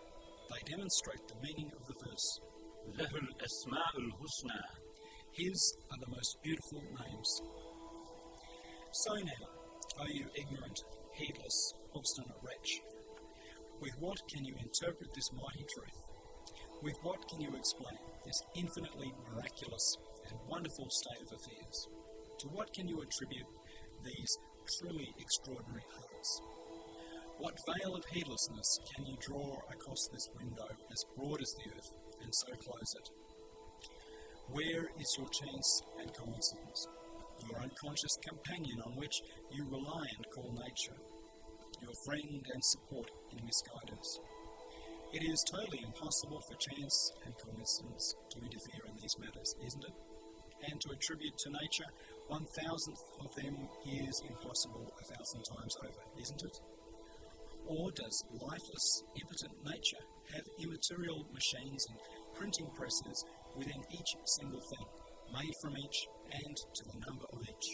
They demonstrate the meaning of the verse. لَهُ الْأَسْمَاءُ الْحُسْنَى. His are the most beautiful names. So now, O you ignorant, heedless, obstinate wretch, with what can you interpret this mighty truth? With what can you explain this infinitely miraculous and wonderful state of affairs? To what can you attribute these truly extraordinary hearts? What veil of heedlessness can you draw across this window as broad as the earth, and so close it? Where is your chance and coincidence, your unconscious companion on which you rely and call nature, your friend and support in misguidance? It is totally impossible for chance and coincidence to interfere in these matters, isn't it? And to attribute to nature 1,000th of them is impossible 1,000 times over, isn't it? Or does lifeless, impotent nature have immaterial machines and printing presses within each single thing, made from each and to the number of each?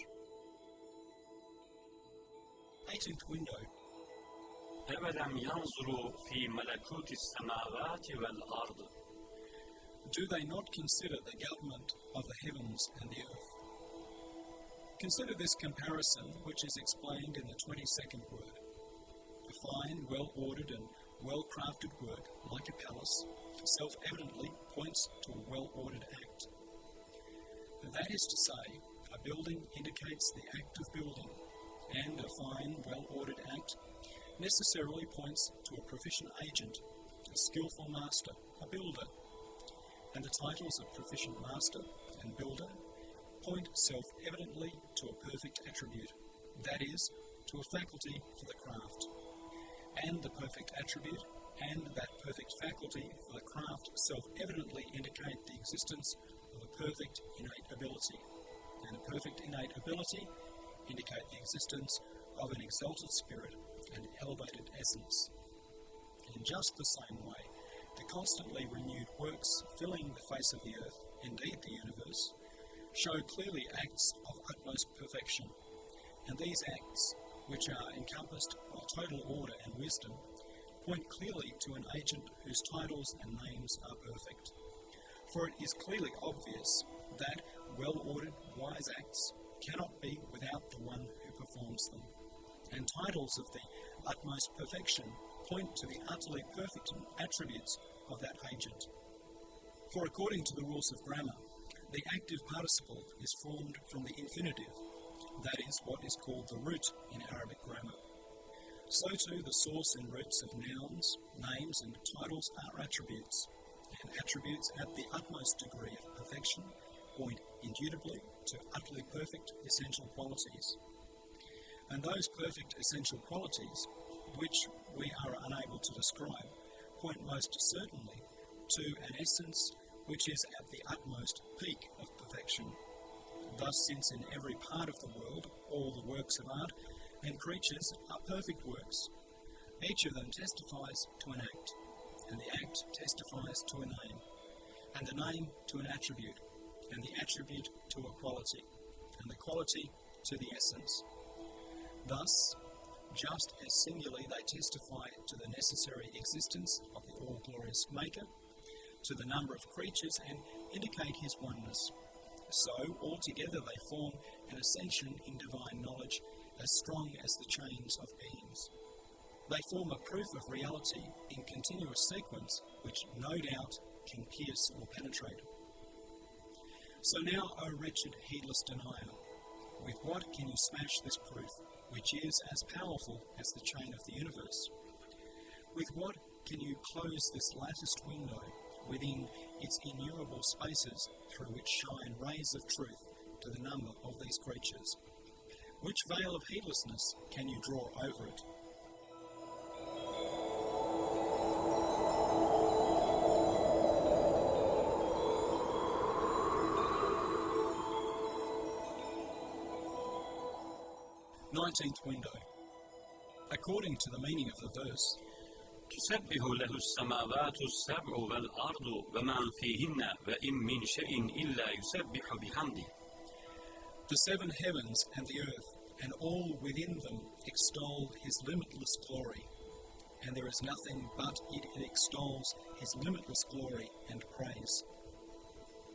18th window. أَوَلَمْ يَنْظُرُوا فِي مَلَكُوتِ السَّمَاوَاتِ وَالْأَرْضِ. Do they not consider the government of the heavens and the earth? Consider this comparison, which is explained in the 22nd word. A fine, well-ordered and well-crafted work, like a palace, self-evidently points to a well-ordered act. That is to say, a building indicates the act of building, and a fine, well-ordered act necessarily points to a proficient agent, a skillful master, a builder. And the titles of proficient master and builder point self-evidently to a perfect attribute, that is, to a faculty for the craft. And the perfect attribute and that perfect faculty for the craft self-evidently indicate the existence of a perfect innate ability, and a perfect innate ability indicate the existence of an exalted spirit and elevated essence. In just the same way, the constantly renewed works filling the face of the earth, indeed the universe, show clearly acts of utmost perfection, and these acts, which are encompassed by total order and wisdom, point clearly to an agent whose titles and names are perfect. For it is clearly obvious that well-ordered, wise acts cannot be without the one who performs them, and titles of the utmost perfection point to the utterly perfect attributes of that agent. For according to the rules of grammar, the active participle is formed from the infinitive, that is what is called the root in Arabic grammar. So too the source and roots of nouns, names and titles are attributes, and attributes at the utmost degree of perfection point indubitably to utterly perfect essential qualities. And those perfect essential qualities, which we are unable to describe, point most certainly to an essence which is at the utmost peak of perfection. Thus, since in every part of the world all the works of art and creatures are perfect works, each of them testifies to an act, and the act testifies to a name, and the name to an attribute, and the attribute to a quality, and the quality to the essence. Thus, just as singularly they testify to the necessary existence of the all-glorious Maker, to the number of creatures, and indicate his oneness, so altogether they form an ascension in divine knowledge as strong as the chains of beings. They form a proof of reality in continuous sequence which no doubt can pierce or penetrate. So now, O wretched, heedless denier, with what can you smash this proof, which is as powerful as the chain of the universe? With what can you close this latticed window within its innumerable spaces through which shine rays of truth to the number of these creatures? Which veil of heedlessness can you draw over it? 19th window. According to the meaning of the verse, تسبح له السماوات السبع والأرض ومن فيهن وإن من شيء إلا يسبح بحمده. the seven heavens and the earth, and all within them extol his limitless glory, and there is nothing but it extols his limitless glory and praise.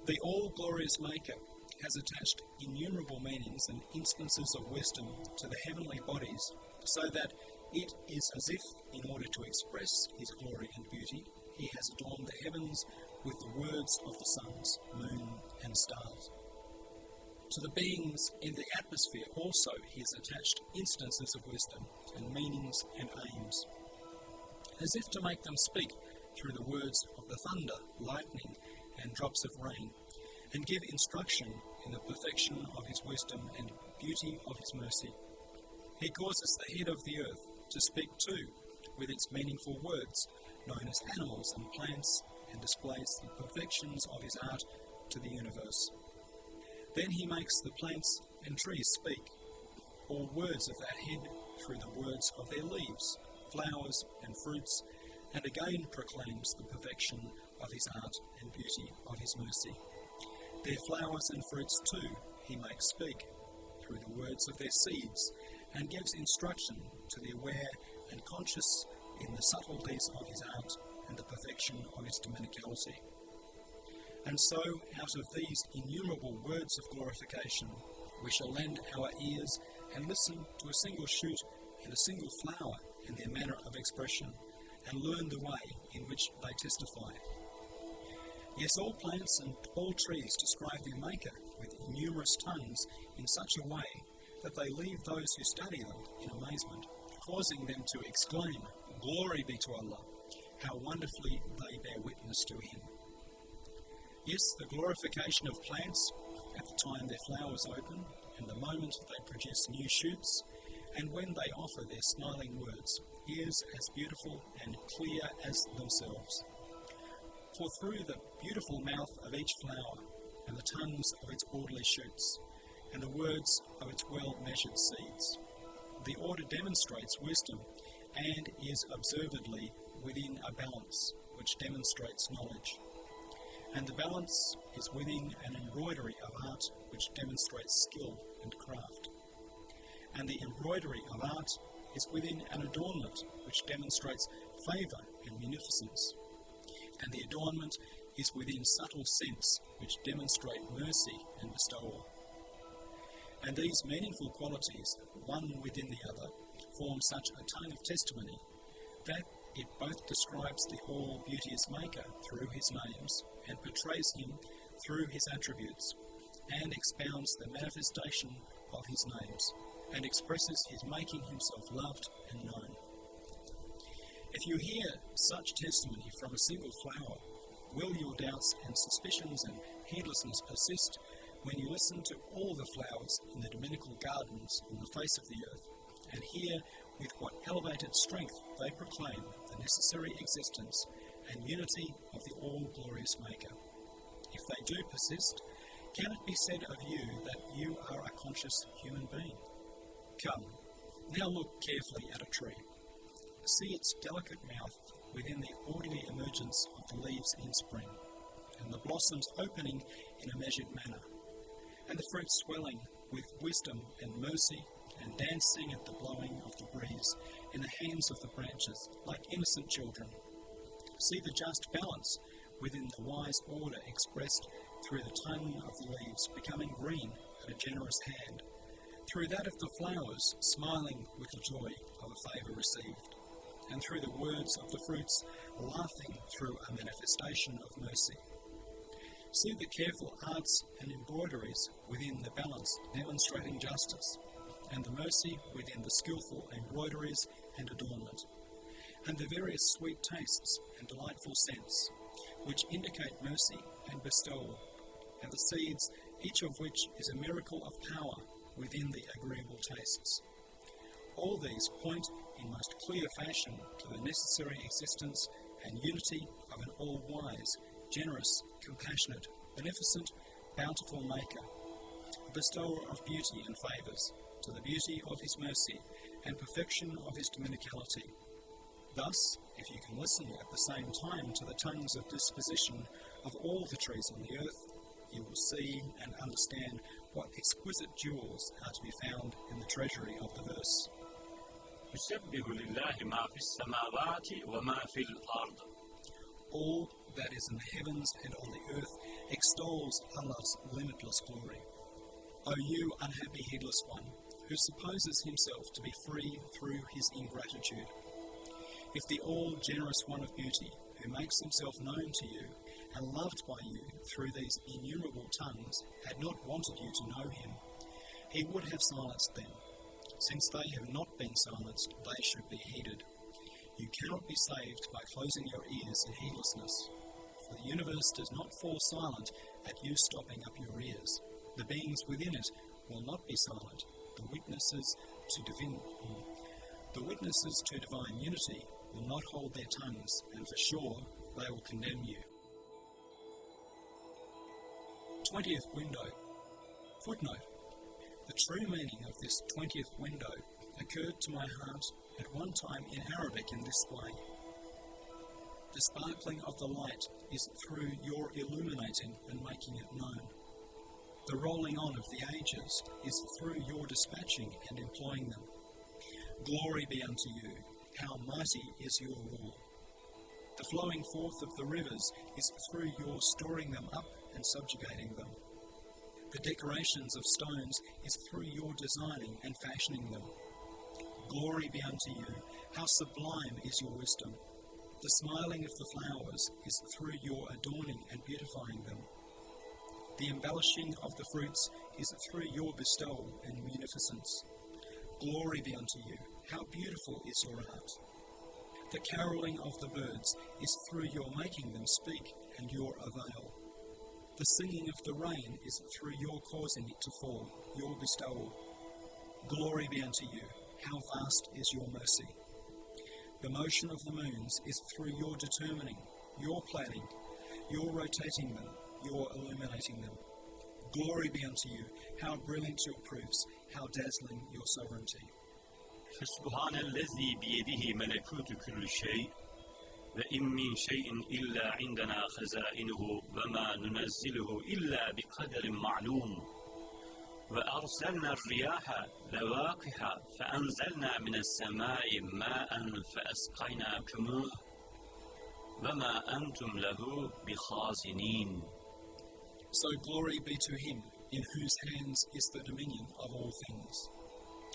The all-glorious Maker has attached innumerable meanings and instances of wisdom to the heavenly bodies, so that it is as if, in order to express his glory and beauty, he has adorned the heavens with the words of the suns, moon, and stars. To the beings in the atmosphere also he has attached instances of wisdom and meanings and aims, as if to make them speak through the words of the thunder, lightning, and drops of rain, and give instruction in the perfection of his wisdom and beauty of his mercy. He causes the head of the earth to speak too, with its meaningful words, known as animals and plants, and displays the perfections of his art to the universe. Then he makes the plants and trees speak, all words of that head through the words of their leaves, flowers, and fruits, and again proclaims the perfection of his art and beauty of his mercy. Their flowers and fruits too he makes speak, through the words of their seeds, and gives instruction to the aware and conscious in the subtleties of his art and the perfection of his dominicality. And so, out of these innumerable words of glorification, we shall lend our ears and listen to a single shoot and a single flower in their manner of expression, and learn the way in which they testify. Yes, all plants and all trees describe their Maker with numerous tongues in such a way that they leave those who study them in amazement, causing them to exclaim, "Glory be to Allah! How wonderfully they bear witness to Him." Yes, the glorification of plants at the time their flowers open, and the moment they produce new shoots, and when they offer their smiling words, is as beautiful and clear as themselves. For through the beautiful mouth of each flower, and the tongues of its orderly shoots, and the words of its well-measured seeds, the order demonstrates wisdom, and is observedly within a balance which demonstrates knowledge. And the balance is within an embroidery of art which demonstrates skill and craft. And the embroidery of art is within an adornment which demonstrates favour and munificence. And the adornment is within subtle sense which demonstrate mercy and bestowal. And these meaningful qualities, one within the other, form such a tongue of testimony that it both describes the all-beauteous Maker through his names, and portrays him through his attributes, and expounds the manifestation of his names, and expresses his making himself loved and known. If you hear such testimony from a single flower, will your doubts and suspicions and heedlessness persist when you listen to all the flowers in the dominical gardens on the face of the earth, and hear with what elevated strength they proclaim the necessary existence and unity of the all-glorious Maker? If they do persist, can it be said of you that you are a conscious human being? Come, now look carefully at a tree. See its delicate mouth within the orderly emergence of the leaves in spring, and the blossoms opening in a measured manner, and the fruit swelling with wisdom and mercy, and dancing at the blowing of the breeze in the hands of the branches, like innocent children. See the just balance within the wise order expressed through the tongue of the leaves becoming green at a generous hand, through that of the flowers smiling with the joy of a favour received, and through the words of the fruits laughing through a manifestation of mercy. See the careful arts and embroideries within the balance demonstrating justice, and the mercy within the skillful embroideries and adornment, and the various sweet tastes and delightful scents, which indicate mercy and bestowal, and the seeds, each of which is a miracle of power within the agreeable tastes. All these point in most clear fashion to the necessary existence and unity of an all-wise, generous, compassionate, beneficent, bountiful Maker, a bestower of beauty and favours, to the beauty of his mercy and perfection of his dominicality. Thus, if you can listen at the same time to the tongues of disposition of all the trees on the earth, you will see and understand what exquisite jewels are to be found in the treasury of the verse. يسبح لله ما في السماوات وما في الأرض. All that is in the heavens and on the earth extols Allah's limitless glory. O you unhappy heedless one, who supposes himself to be free through his ingratitude. If the all-generous one of beauty, who makes himself known to you and loved by you through these innumerable tongues, had not wanted you to know him, he would have silenced them. Since they have not been silenced, they should be heeded. You cannot be saved by closing your ears in heedlessness, for the universe does not fall silent at you stopping up your ears. The beings within it will not be silent. The witnesses to divine unity will not hold their tongues, and for sure they will condemn you. 20th window. Footnote. The true meaning of this 20th window occurred to my heart at one time in Arabic in this way. The sparkling of the light is through your illuminating and making it known. The rolling on of the ages is through your dispatching and employing them. Glory be unto you, how mighty is your rule. The flowing forth of the rivers is through your storing them up and subjugating them. The decorations of stones is through your designing and fashioning them. Glory be unto you, how sublime is your wisdom. The smiling of the flowers is through your adorning and beautifying them. The embellishing of the fruits is through your bestowal and munificence. Glory be unto you, how beautiful is your art. The caroling of the birds is through your making them speak and your avail. The singing of the rain is through your causing it to fall, your bestowal. Glory be unto you, how vast is your mercy. The motion of the moons is through your determining, your planning, your rotating them, your illuminating them. Glory be unto you, how brilliant your proofs, how dazzling your sovereignty. فسبحان الذي بيده ملكوت كل شيء وإن من شيء إلا عندنا خزائنه وما ننزله إلا بقدر معلوم وأرسلنا الرياح لواقح فأنزلنا من السماء ماء فأسقيناكموه وما أنتم له بخازنين. So glory be to him, in whose hands is the dominion of all things.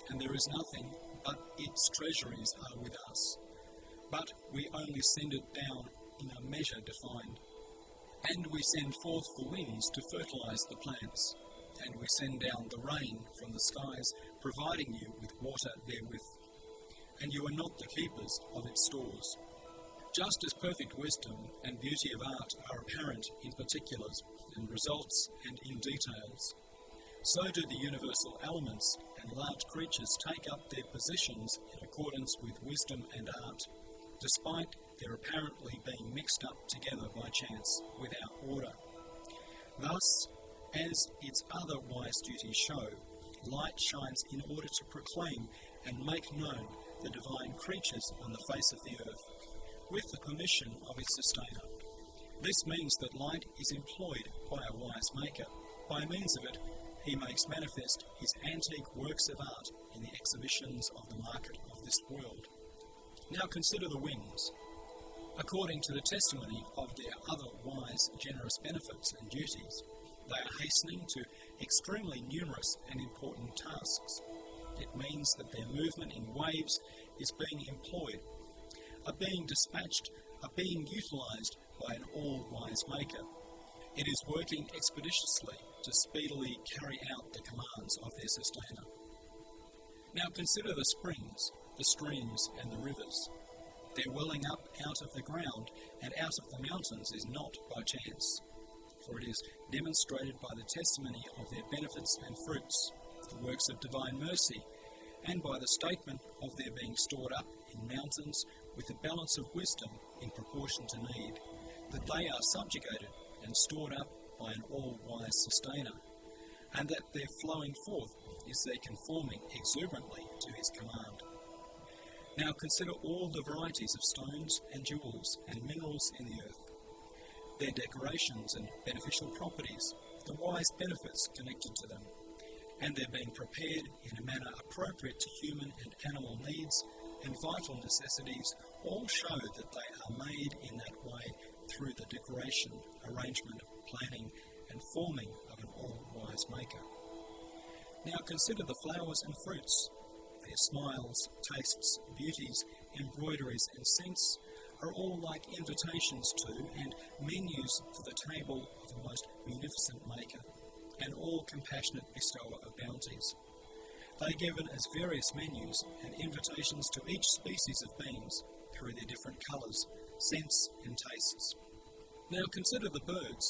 And there is nothing but its treasuries are with us. But we only send it down in a measure defined. And we send forth the winds to fertilize the plants. And we send down the rain from the skies, providing you with water therewith. And you are not the keepers of its stores. Just as perfect wisdom and beauty of art are apparent in particulars and results and in details, so do the universal elements and large creatures take up their positions in accordance with wisdom and art, despite their apparently being mixed up together by chance without order. Thus, as its other wise duties show, light shines in order to proclaim and make known the divine creatures on the face of the earth, with the permission of its sustainer. This means that light is employed by a wise maker. By means of it, he makes manifest his antique works of art in the exhibitions of the market of this world. Now consider the winds. According to the testimony of their other wise, generous benefits and duties, they are hastening to extremely numerous and important tasks. It means that their movement in waves is being employed, are being dispatched, are being utilized by an all-wise maker. It is working expeditiously to speedily carry out the commands of their sustainer. Now consider the springs, the streams, and the rivers. Their welling up out of the ground and out of the mountains is not by chance, for it is demonstrated by the testimony of their benefits and fruits, the works of divine mercy, and by the statement of their being stored up in mountains with a balance of wisdom in proportion to need, that they are subjugated and stored up by an all-wise sustainer, and that their flowing forth is their conforming exuberantly to his command. Now consider all the varieties of stones and jewels and minerals in the earth, their decorations and beneficial properties, the wise benefits connected to them, and their being prepared in a manner appropriate to human and animal needs and vital necessities, all show that they are made in that way through the decoration, arrangement, planning, and forming of an all-wise maker. Now consider the flowers and fruits. Their smiles, tastes, beauties, embroideries, and scents are all like invitations to and menus for the table of a most munificent maker, and all compassionate bestower of bounties. They are given as various menus and invitations to each species of beings through their different colours, scents, and tastes. Now consider the birds,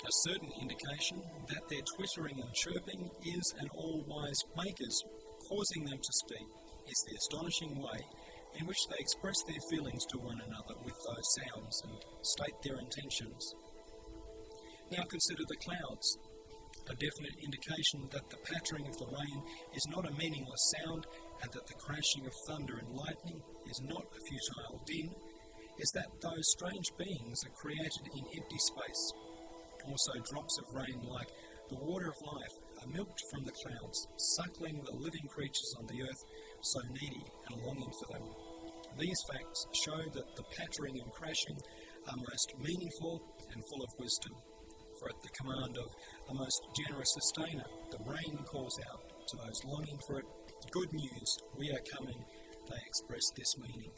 a certain indication that their twittering and chirping is an all-wise maker's causing them to speak, is the astonishing way in which they express their feelings to one another with those sounds and state their intentions. Now consider the clouds, a definite indication that the pattering of the rain is not a meaningless sound, and that the crashing of thunder and lightning is not a futile din, is that those strange beings are created in empty space. Also drops of rain like the water of life are milked from the clouds, suckling the living creatures on the earth so needy and longing for them. These facts show that the pattering and crashing are most meaningful and full of wisdom. For at the command of a most generous sustainer, the rain calls out to those longing for it, "Good news, we are coming," they express this meaning.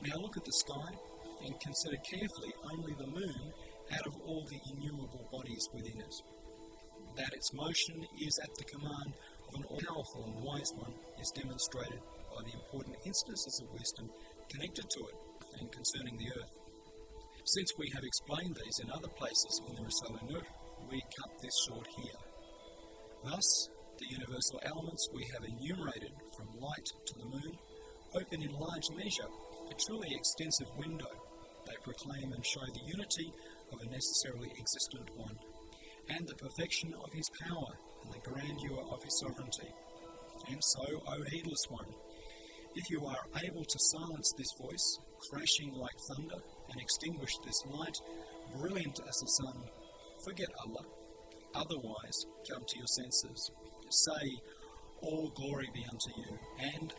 Now look at the sky and consider carefully only the moon out of all the innumerable bodies within it. That its motion is at the command of an all-powerful and wise one is demonstrated by the important instances of wisdom connected to it and concerning the earth. Since we have explained these in other places in the Risale-i, we cut this short here. Thus, the universal elements we have enumerated from light to the moon open in large measure a truly extensive window. They proclaim and show the unity of a necessarily existent one, and the perfection of his power and the grandeur of his sovereignty. And so, O heedless one, if you are able to silence this voice, crashing like thunder, and extinguish this light, brilliant as the sun, forget Allah. Otherwise, come to your senses. Say, all glory be unto you, and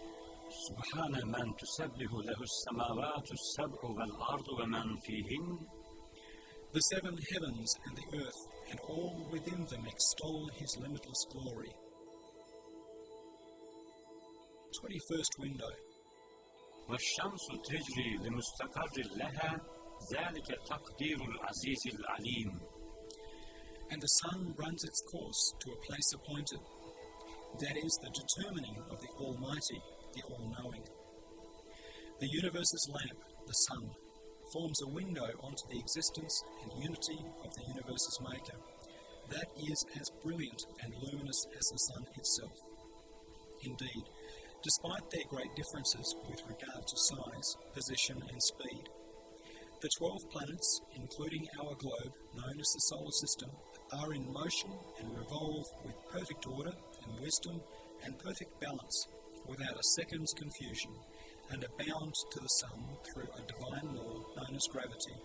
سبحان من تسبح له السماوات السبع والأرض ومن فيهن. The seven heavens and the earth, and all within them extol his limitless glory. 21st window. والشمس تجري لمستقر لها ذلك تقدير العزيز العليم. And the sun runs its course to a place appointed. That is the determining of the Almighty, the All-Knowing. The universe's lamp, the sun, forms a window onto the existence and unity of the universe's maker. That is as brilliant and luminous as the sun itself. Indeed, despite their great differences with regard to size, position, and speed, the 12 planets, including our globe, known as the solar system, are in motion and revolve with perfect order and wisdom and perfect balance, without a second's confusion, and are bound to the sun through a divine law known as gravity.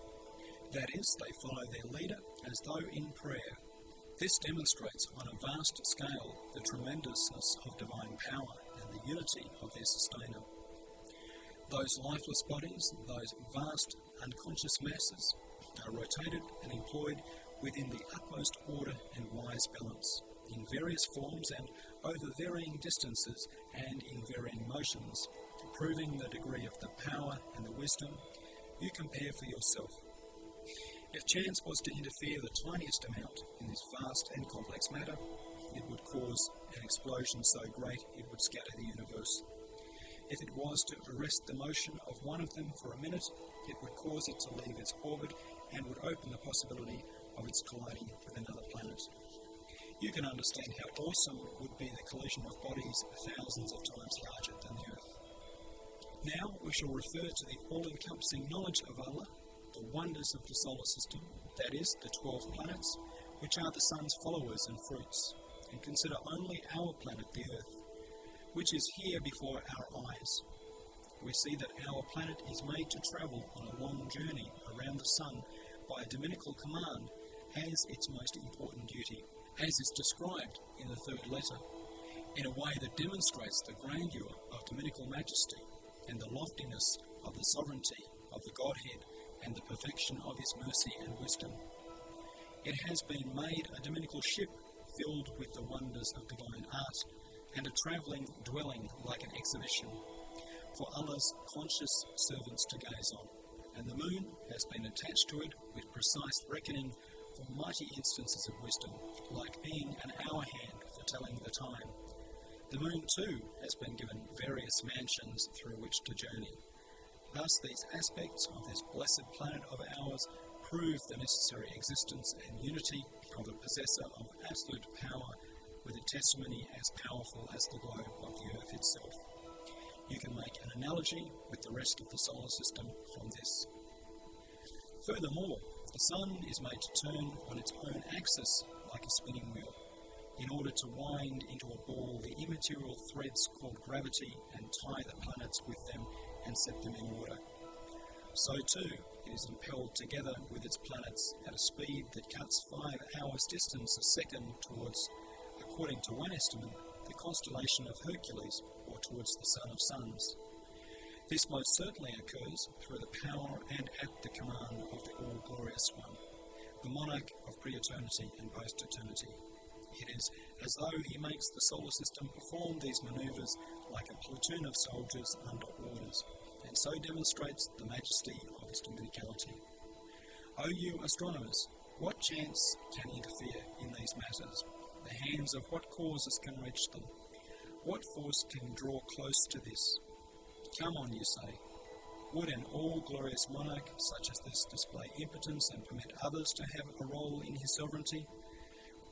That is, they follow their leader as though in prayer. This demonstrates on a vast scale the tremendousness of divine power and the unity of their sustainer. Those lifeless bodies, those vast unconscious masses, are rotated and employed within the utmost order and wise balance, in various forms and over varying distances and in varying motions, proving the degree of the power and the wisdom you compare for yourself. If chance was to interfere the tiniest amount in this vast and complex matter, it would cause an explosion so great it would scatter the universe. If it was to arrest the motion of one of them for a minute, it would cause it to leave its orbit and would open the possibility of its colliding with another planet. You can understand how awesome would be the collision of bodies thousands of times larger than the Earth. Now we shall refer to the all-encompassing knowledge of Allah, the wonders of the solar system, that is, the 12 planets, which are the sun's followers and fruits, and consider only our planet, the Earth, which is here before our eyes. We see that our planet is made to travel on a long journey around the Sun by a dominical command as its most important duty, as is described in the third letter, in a way that demonstrates the grandeur of dominical majesty and the loftiness of the sovereignty of the Godhead and the perfection of his mercy and wisdom. It has been made a dominical ship filled with the wonders of divine art and a travelling dwelling like an exhibition for Allah's conscious servants to gaze on, and the moon has been attached to it with precise reckoning for mighty instances of wisdom, like being an hour hand for telling the time. The moon too has been given various mansions through which to journey. Thus these aspects of this blessed planet of ours prove the necessary existence and unity of a possessor of absolute power with a testimony as powerful as the globe of the earth itself. You can make an analogy with the rest of the solar system from this. Furthermore, the Sun is made to turn on its own axis like a spinning wheel, in order to wind into a ball the immaterial threads called gravity and tie the planets with them and set them in order. So too, it is impelled together with its planets at a speed that cuts 5 hours distance a second towards, according to one estimate, the constellation of Hercules, or towards the Son of Suns. This most certainly occurs through the power and at the command of the All-Glorious One, the monarch of pre-eternity and post-eternity. It is as though he makes the solar system perform these manoeuvres like a platoon of soldiers under orders, and so demonstrates the majesty of his dominicality. O you astronomers, what chance can interfere in these matters? The hands of what causes can reach them? What force can draw close to this? Come on, you say. Would an all-glorious monarch such as this display impotence and permit others to have a role in his sovereignty?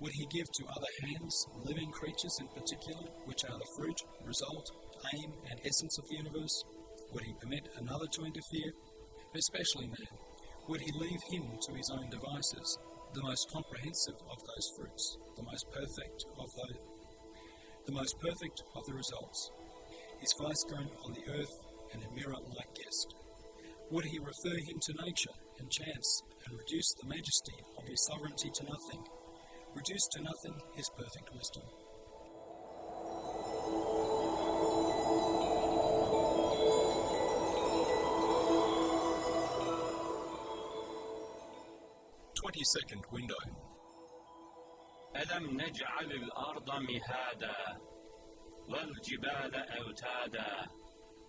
Would he give to other hands, living creatures in particular, which are the fruit, result, aim, and essence of the universe? Would he permit another to interfere? Especially man. Would he leave him to his own devices, the most comprehensive of those fruits, the most perfect of the results, his vicegerent on the earth and a mirror-like guest? Would he refer him to nature and chance and reduce the majesty of his sovereignty to nothing? Reduce to nothing his perfect wisdom. Second window. ألم نجعل الأرض مهادا والجبال أوتادا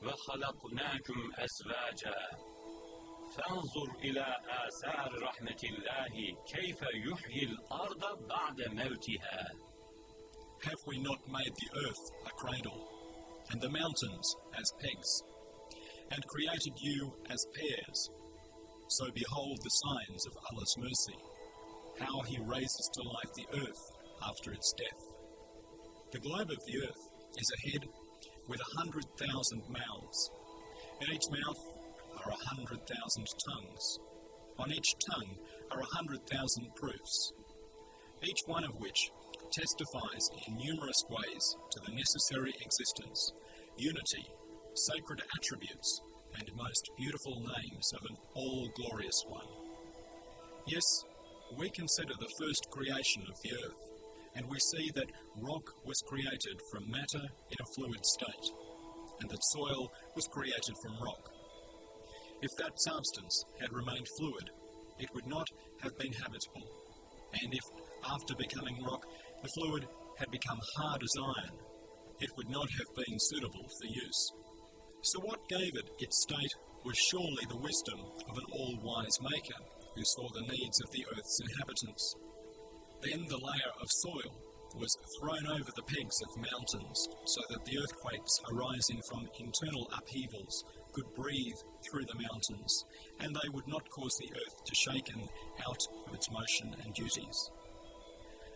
وخلقناكم أزواجا فانظر إلى آثار رحمة الله كيف يحيي الأرض بعد موتها. Have we not made the earth a cradle, and the mountains as pegs, and created you as pairs? So behold the signs of Allah's mercy, how he raises to life the earth after its death. The globe of the earth is a head with 100,000 mouths. In each mouth are 100,000 tongues. On each tongue are 100,000 proofs, each one of which testifies in numerous ways to the necessary existence, unity, sacred attributes, and most beautiful names of an all-glorious one. Yes, we consider the first creation of the earth, and we see that rock was created from matter in a fluid state, and that soil was created from rock. If that substance had remained fluid, it would not have been habitable, and if, after becoming rock, the fluid had become hard as iron, it would not have been suitable for use. So what gave it its state was surely the wisdom of an all-wise maker who saw the needs of the earth's inhabitants. Then the layer of soil was thrown over the pegs of mountains so that the earthquakes arising from internal upheavals could breathe through the mountains, and they would not cause the earth to shaken out of its motion and duties.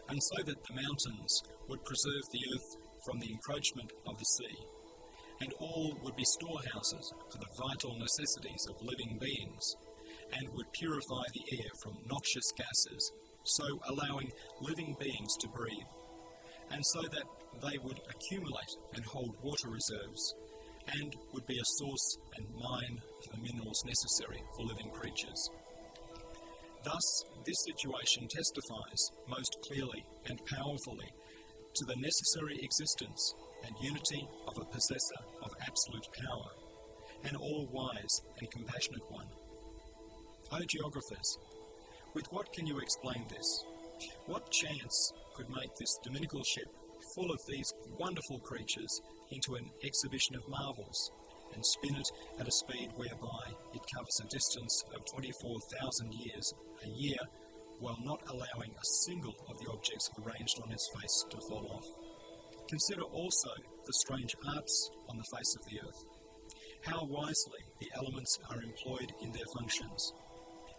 And so that the mountains would preserve the earth from the encroachment of the sea, and all would be storehouses for the vital necessities of living beings, and would purify the air from noxious gases, so allowing living beings to breathe. and so that they would accumulate and hold water reserves, and would be a source and mine for the minerals necessary for living creatures. Thus, this situation testifies most clearly and powerfully to the necessary existence and unity of a possessor of absolute power, an all-wise and compassionate one. O geographers, with what can you explain this? What chance could make this dominical ship full of these wonderful creatures into an exhibition of marvels, and spin it at a speed whereby it covers a distance of 24,000 years a year, while not allowing a single of the objects arranged on its face to fall off? Consider also the strange arts on the face of the earth. How wisely the elements are employed in their functions.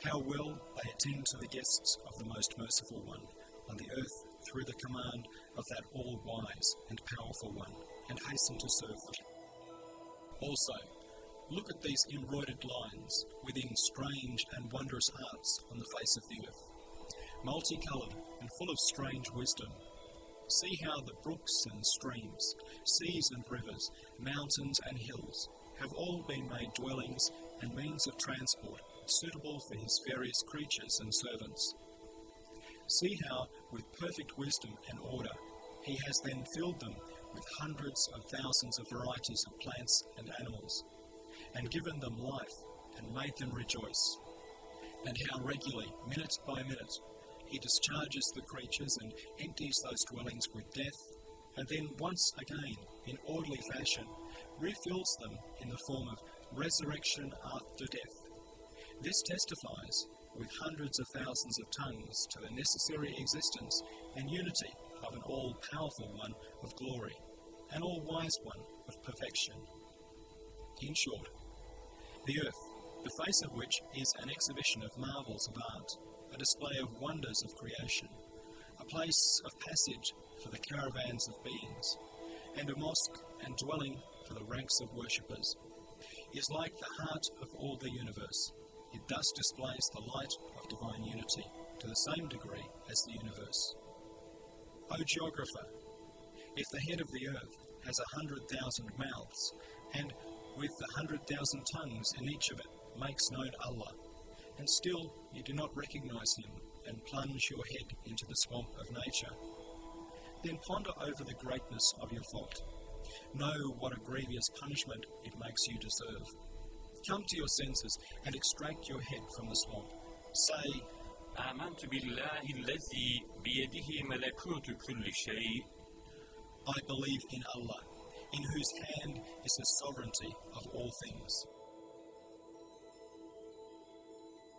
How well they attend to the guests of the most merciful one on the earth through the command of that all-wise and powerful one, and hasten to serve them. Also, look at these embroidered lines within strange and wondrous arts on the face of the earth, multicoloured and full of strange wisdom. See how the brooks and streams, seas and rivers, mountains and hills have all been made dwellings and means of transport suitable for his various creatures and servants. See how, with perfect wisdom and order, he has then filled them with hundreds of thousands of varieties of plants and animals, and given them life and made them rejoice. And how regularly, minute by minute, he discharges the creatures and empties those dwellings with death, and then once again, in orderly fashion, refills them in the form of resurrection after death. This testifies, with hundreds of thousands of tongues, to the necessary existence and unity of an all-powerful one of glory, an all-wise one of perfection. In short, the earth, the face of which is an exhibition of marvels of art, a display of wonders of creation, a place of passage for the caravans of beings, and a mosque and dwelling for the ranks of worshippers, is like the heart of all the universe. It thus displays the light of divine unity to the same degree as the universe. O geographer, if the head of the earth has 100,000 mouths, and with the 100,000 tongues in each of it makes known Allah, and still you do not recognize him and plunge your head into the swamp of nature, then ponder over the greatness of your fault. Know what a grievous punishment it makes you deserve. Come to your senses and extract your head from the swamp. Say, آمنت بالله الذي بيده ملكوت كل شيء. I believe in Allah, in whose hand is the sovereignty of all things.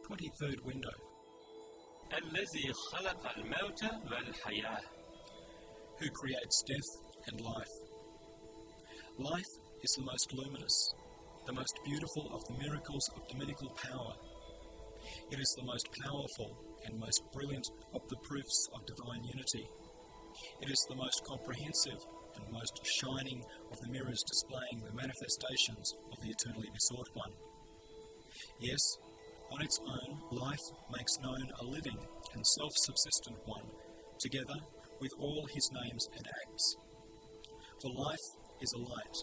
23rd window. الذي خلق الموت والحياة. Who creates death and life. Life is the most luminous, the most beautiful of the miracles of dominical power. It is the most powerful and most brilliant of the proofs of divine unity. It is the most comprehensive and most shining of the mirrors displaying the manifestations of the eternally besought one. Yes, on its own, life makes known a living and self-subsistent one, together with all his names and acts. For life is a light,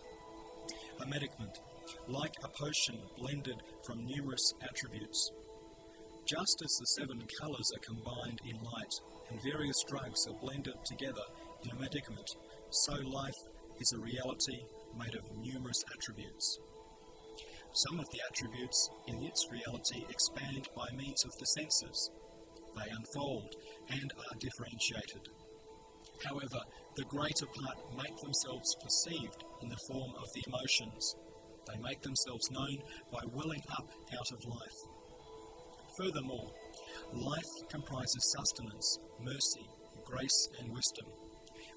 a medicament, like a potion blended from numerous attributes. Just as the 7 colours are combined in light and various drugs are blended together in a medicament, so life is a reality made of numerous attributes. Some of the attributes in its reality expand by means of the senses. They unfold and are differentiated. However, the greater part make themselves perceived in the form of the emotions. They make themselves known by welling up out of life. Furthermore, life comprises sustenance, mercy, grace and wisdom,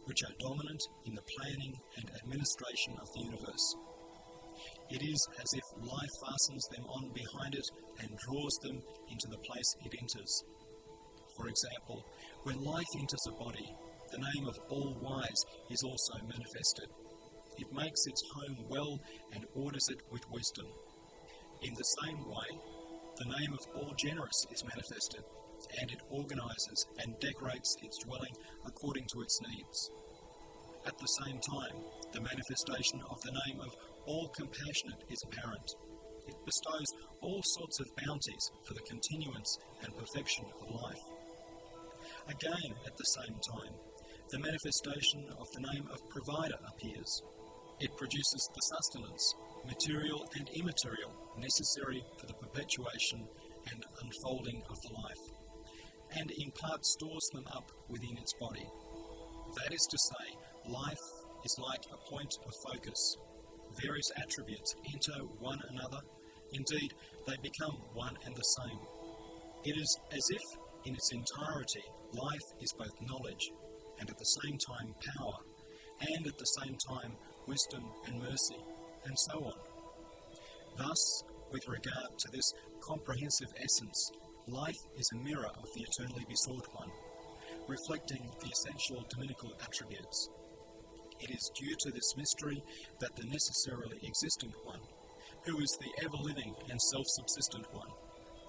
which are dominant in the planning and administration of the universe. It is as if life fastens them on behind it and draws them into the place it enters. For example, when life enters a body, the name of All-Wise is also manifested. It makes its home well and orders it with wisdom. In the same way, the name of All-Generous is manifested, and it organizes and decorates its dwelling according to its needs. At the same time, the manifestation of the name of all compassionate is apparent. It bestows all sorts of bounties for the continuance and perfection of life. Again, at the same time, the manifestation of the name of provider appears. It produces the sustenance, material and immaterial, necessary for the perpetuation and unfolding of the life, and in part stores them up within its body. That is to say, life is like a point of focus. Various attributes enter one another. Indeed, they become one and the same. It is as if, in its entirety, life is both knowledge and at the same time power, and at the same time wisdom and mercy, and so on. Thus, with regard to this comprehensive essence, life is a mirror of the eternally besought one, reflecting the essential dominical attributes. It is due to this mystery that the necessarily existent one, who is the ever-living and self-subsistent one,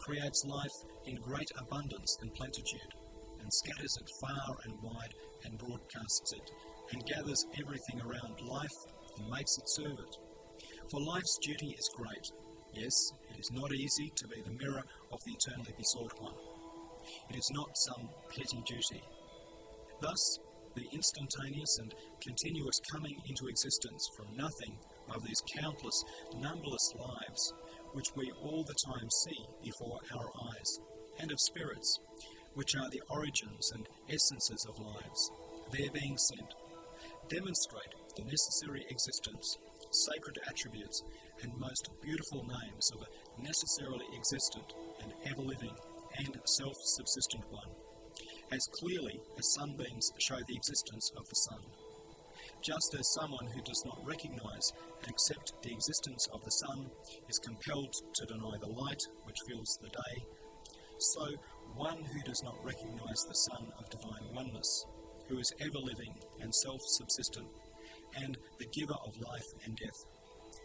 creates life in great abundance and plenitude, and scatters it far and wide and broadcasts it, and gathers everything around life and makes it serve it. For life's duty is great. Yes, it is not easy to be the mirror of the eternally besought one. It is not some petty duty. Thus, the instantaneous and continuous coming into existence from nothing of these countless, numberless lives, which we all the time see before our eyes, and of spirits, which are the origins and essences of lives, their being sent, demonstrate the necessary existence, sacred attributes, and most beautiful names of a necessarily existent and ever-living and self-subsistent one, as clearly as sunbeams show the existence of the sun. Just as someone who does not recognize and accept the existence of the sun is compelled to deny the light which fills the day, so one who does not recognize the Son of divine oneness, who is ever-living and self-subsistent, and the giver of life and death,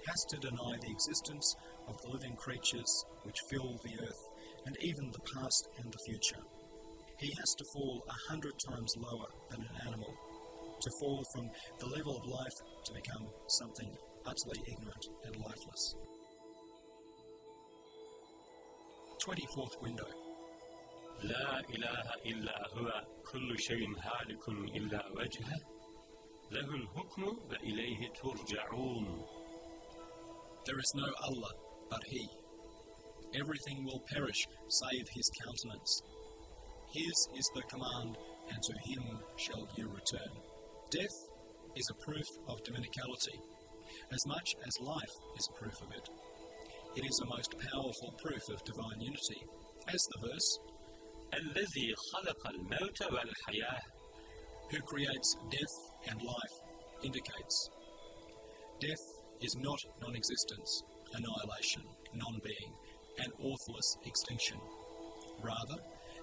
has to deny the existence of the living creatures which fill the earth, and even the past and the future. He has to fall 100 times lower than an animal, to fall from the level of life to become something utterly ignorant and lifeless. 24th window. لا إله إلا هو كل شيء هالك إلا وجهه له الحكم وإليه ترجعون. There is no Allah but He. Everything will perish save His countenance. His is the command, and to Him shall you return. Death is a proof of dominicality, as much as life is a proof of it. It is a most powerful proof of divine unity, as the verse, الذي خلق الموت والحياة, who creates death and life, indicates. Death is not non-existence, annihilation, non-being, and authorless extinction. Rather,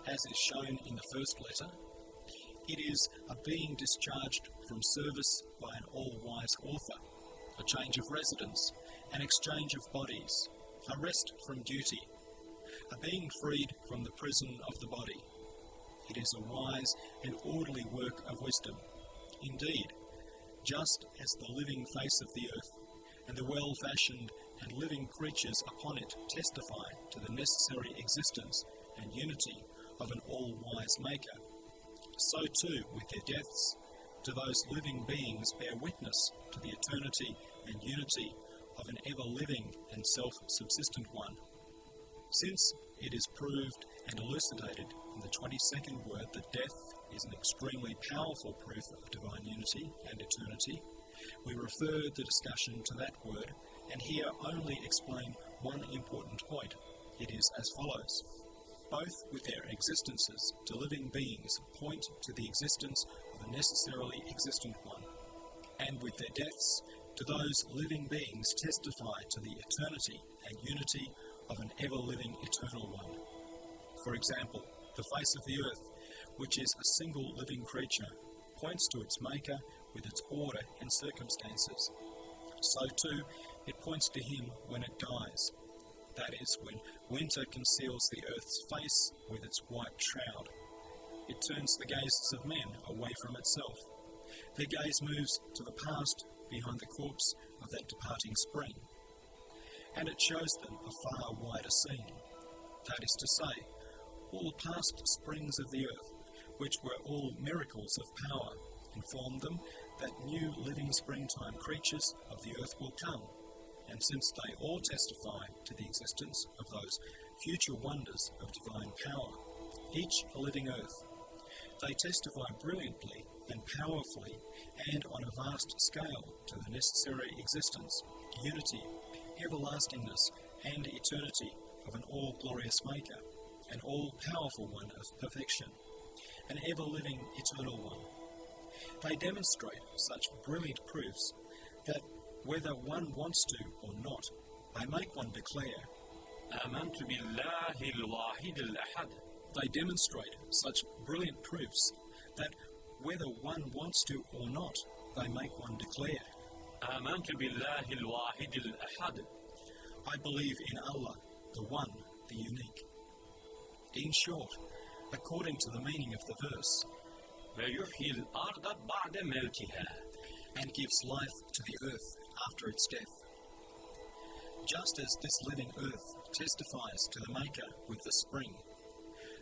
as is shown in the first letter, it is a being discharged from service by an all-wise author, a change of residence, an exchange of bodies, a rest from duty, a being freed from the prison of the body. It is a wise and orderly work of wisdom. Indeed, just as the living face of the earth and the well-fashioned and living creatures upon it testify to the necessary existence and unity of an all-wise Maker, so too with their deaths do those living beings bear witness to the eternity and unity of an ever-living and self-subsistent one. Since it is proved and elucidated in the 22nd word that death is an extremely powerful proof of divine unity and eternity, we refer the discussion to that word and here only explain one important point. It is as follows. Both with their existences to living beings point to the existence of a necessarily existent one, and with their deaths to those living beings testify to the eternity and unity of an ever-living eternal one. For example, the face of the earth, which is a single living creature, points to its Maker with its order and circumstances. So too, it points to Him when it dies. That is, when winter conceals the earth's face with its white shroud. It turns the gazes of men away from itself. Their gaze moves to the past behind the corpse of that departing spring, and it shows them a far wider scene. That is to say, all past springs of the earth, which were all miracles of power, inform them that new living springtime creatures of the earth will come, and since they all testify to the existence of those future wonders of divine power, each a living earth, they testify brilliantly and powerfully and on a vast scale to the necessary existence, unity, everlastingness, and eternity of an all-glorious Maker, an all-powerful one of perfection, an ever-living eternal one. They demonstrate such brilliant proofs that whether one wants to or not, they make one declare, آمنت بالله الواحد الأحد. They demonstrate such brilliant proofs that whether one wants to or not, they make one declare, آمنت بالله الواحد الأحد. I believe in Allah, the One, the Unique. In short, according to the meaning of the verse, ويحيي الأرض بعد موتها. and gives life to the earth after its death. Just as this living earth testifies to the Maker with the spring,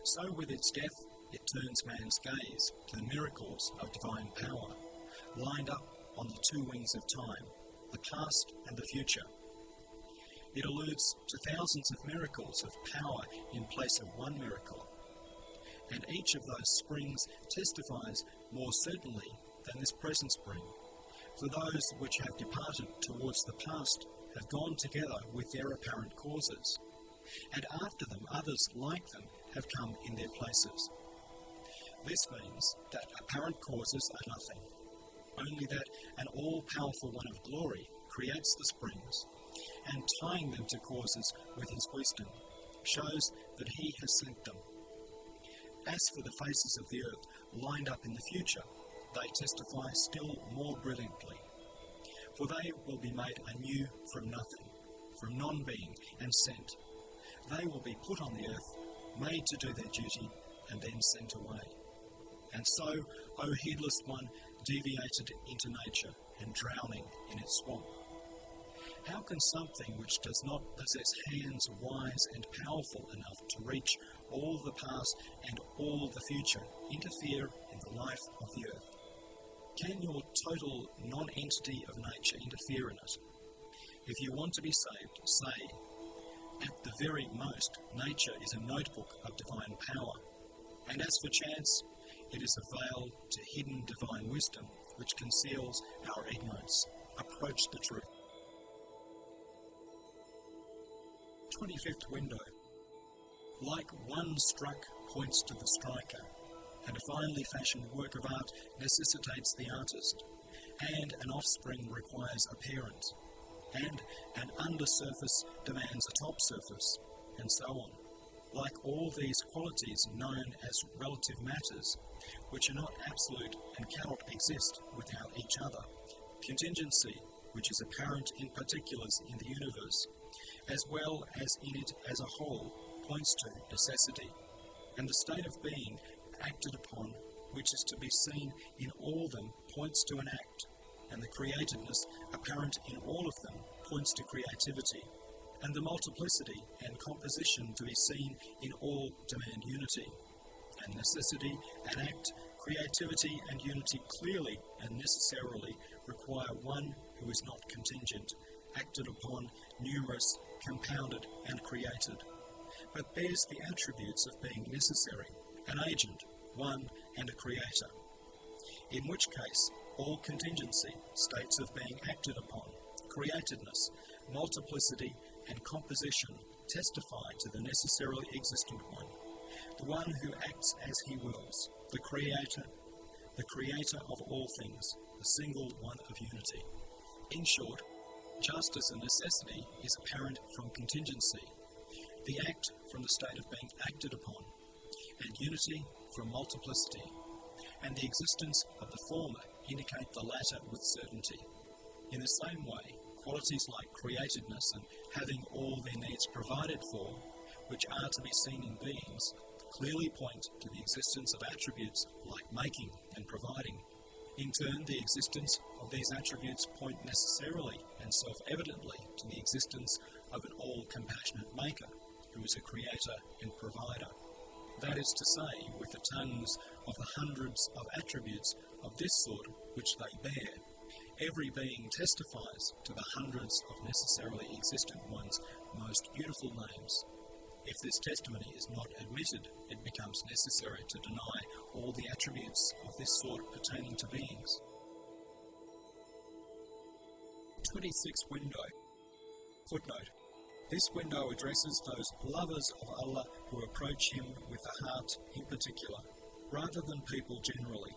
so with its death it turns man's gaze to the miracles of divine power, lined up on the two wings of time, the past and the future. It alludes to thousands of miracles of power in place of one miracle, and each of those springs testifies more certainly than this present spring, for those which have departed towards the past have gone together with their apparent causes, and after them others like them have come in their places. This means that apparent causes are nothing, only that an all-powerful one of glory creates the springs, and tying them to causes with his wisdom, shows that he has sent them. As for the faces of the earth lined up in the future, they testify still more brilliantly, for they will be made anew from nothing, from non-being and sent. They will be put on the earth, made to do their duty, and then sent away. And so, O heedless one, deviated into nature and drowning in its swamp. How can something which does not possess hands wise and powerful enough to reach all the past and all the future interfere in the life of the earth? Can your total non-entity of nature interfere in it? If you want to be saved, say, at the very most, nature is a notebook of divine power, and as for chance, it is a veil to hidden divine wisdom which conceals our ignorance. Approach the truth. 25th window. Like one struck points to the striker, and a finely fashioned work of art necessitates the artist, and an offspring requires a parent, and an undersurface demands a top surface, and so on. Like all these qualities known as relative matters, which are not absolute and cannot exist without each other, contingency, which is apparent in particulars in the universe, as well as in it as a whole, points to necessity, and the state of being acted upon, which is to be seen in all of them, points to an act, and the createdness apparent in all of them points to creativity, and the multiplicity and composition to be seen in all demand unity, and necessity and act, creativity and unity clearly and necessarily require one who is not contingent, acted upon, numerous, compounded and created, but bears the attributes of being necessary, an agent, one and a creator, in which case all contingency, states of being acted upon, createdness, multiplicity and composition testify to the necessarily existent the one who acts as he wills, the creator of all things, the single one of unity. In short, just as a necessity is apparent from contingency, the act from the state of being acted upon, and unity from multiplicity, and the existence of the former indicate the latter with certainty. In the same way, qualities like createdness and having all their needs provided for, which are to be seen in beings, clearly point to the existence of attributes like making and providing, In turn, the existence of these attributes point necessarily and self-evidently to the existence of an all-compassionate maker, who is a creator and provider. That is to say, with the tongues of the hundreds of attributes of this sort which they bear, every being testifies to the hundreds of necessarily existent ones' most beautiful names. If this testimony is not admitted, it becomes necessary to deny all the attributes of this sort pertaining to beings. 26 Window Footnote. This window addresses those lovers of Allah who approach Him with the heart in particular, rather than people generally.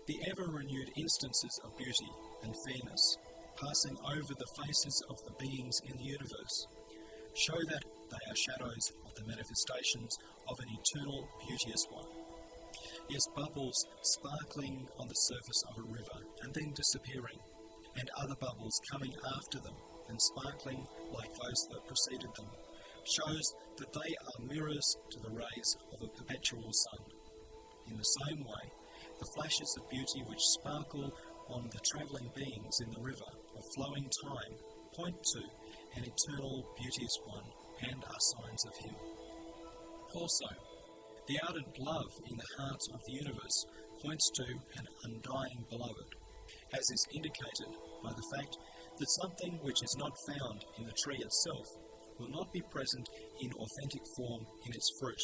The ever-renewed instances of beauty and fairness, passing over the faces of the beings in the universe, show that they are shadows of the manifestations of an eternal beauteous one. Yes, bubbles sparkling on the surface of a river and then disappearing, and other bubbles coming after them and sparkling like those that preceded them, shows that they are mirrors to the rays of a perpetual sun. In the same way, the flashes of beauty which sparkle on the travelling beings in the river of flowing time point to an eternal beauteous one and are signs of Him. Also, the ardent love in the heart of the universe points to an undying beloved, as is indicated by the fact that something which is not found in the tree itself will not be present in authentic form in its fruit.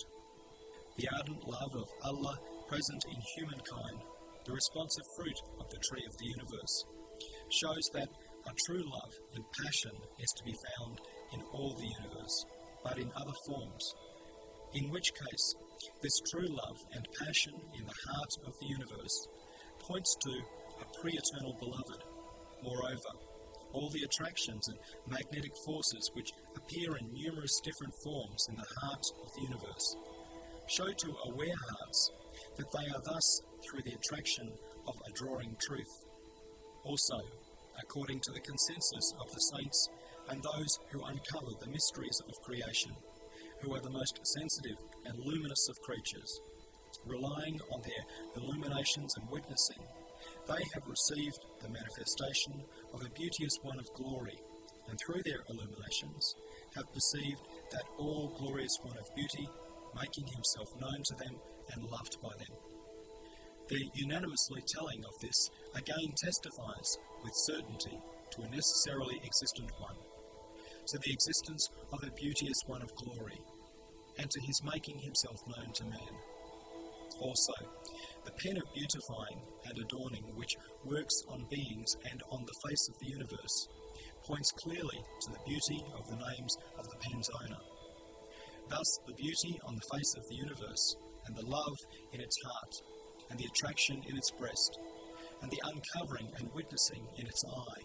The ardent love of Allah present in humankind, the responsive fruit of the tree of the universe, shows that a true love and passion is to be found in all the universe, but in other forms, in which case this true love and passion in the heart of the universe points to a pre-eternal beloved. Moreover, all the attractions and magnetic forces which appear in numerous different forms in the heart of the universe show to aware hearts that they are thus through the attraction of a drawing truth. Also, according to the consensus of the saints and those who uncover the mysteries of creation, who are the most sensitive and luminous of creatures, relying on their illuminations and witnessing, they have received the manifestation of a beauteous one of glory, and through their illuminations have perceived that all glorious one of beauty, making himself known to them and loved by them. Their unanimously telling of this again testifies with certainty to a necessarily existent one, to the existence of a beauteous one of glory, and to his making himself known to man. Also, the pen of beautifying and adorning which works on beings and on the face of the universe points clearly to the beauty of the names of the pen's owner. Thus, the beauty on the face of the universe, and the love in its heart, and the attraction in its breast, and the uncovering and witnessing in its eye,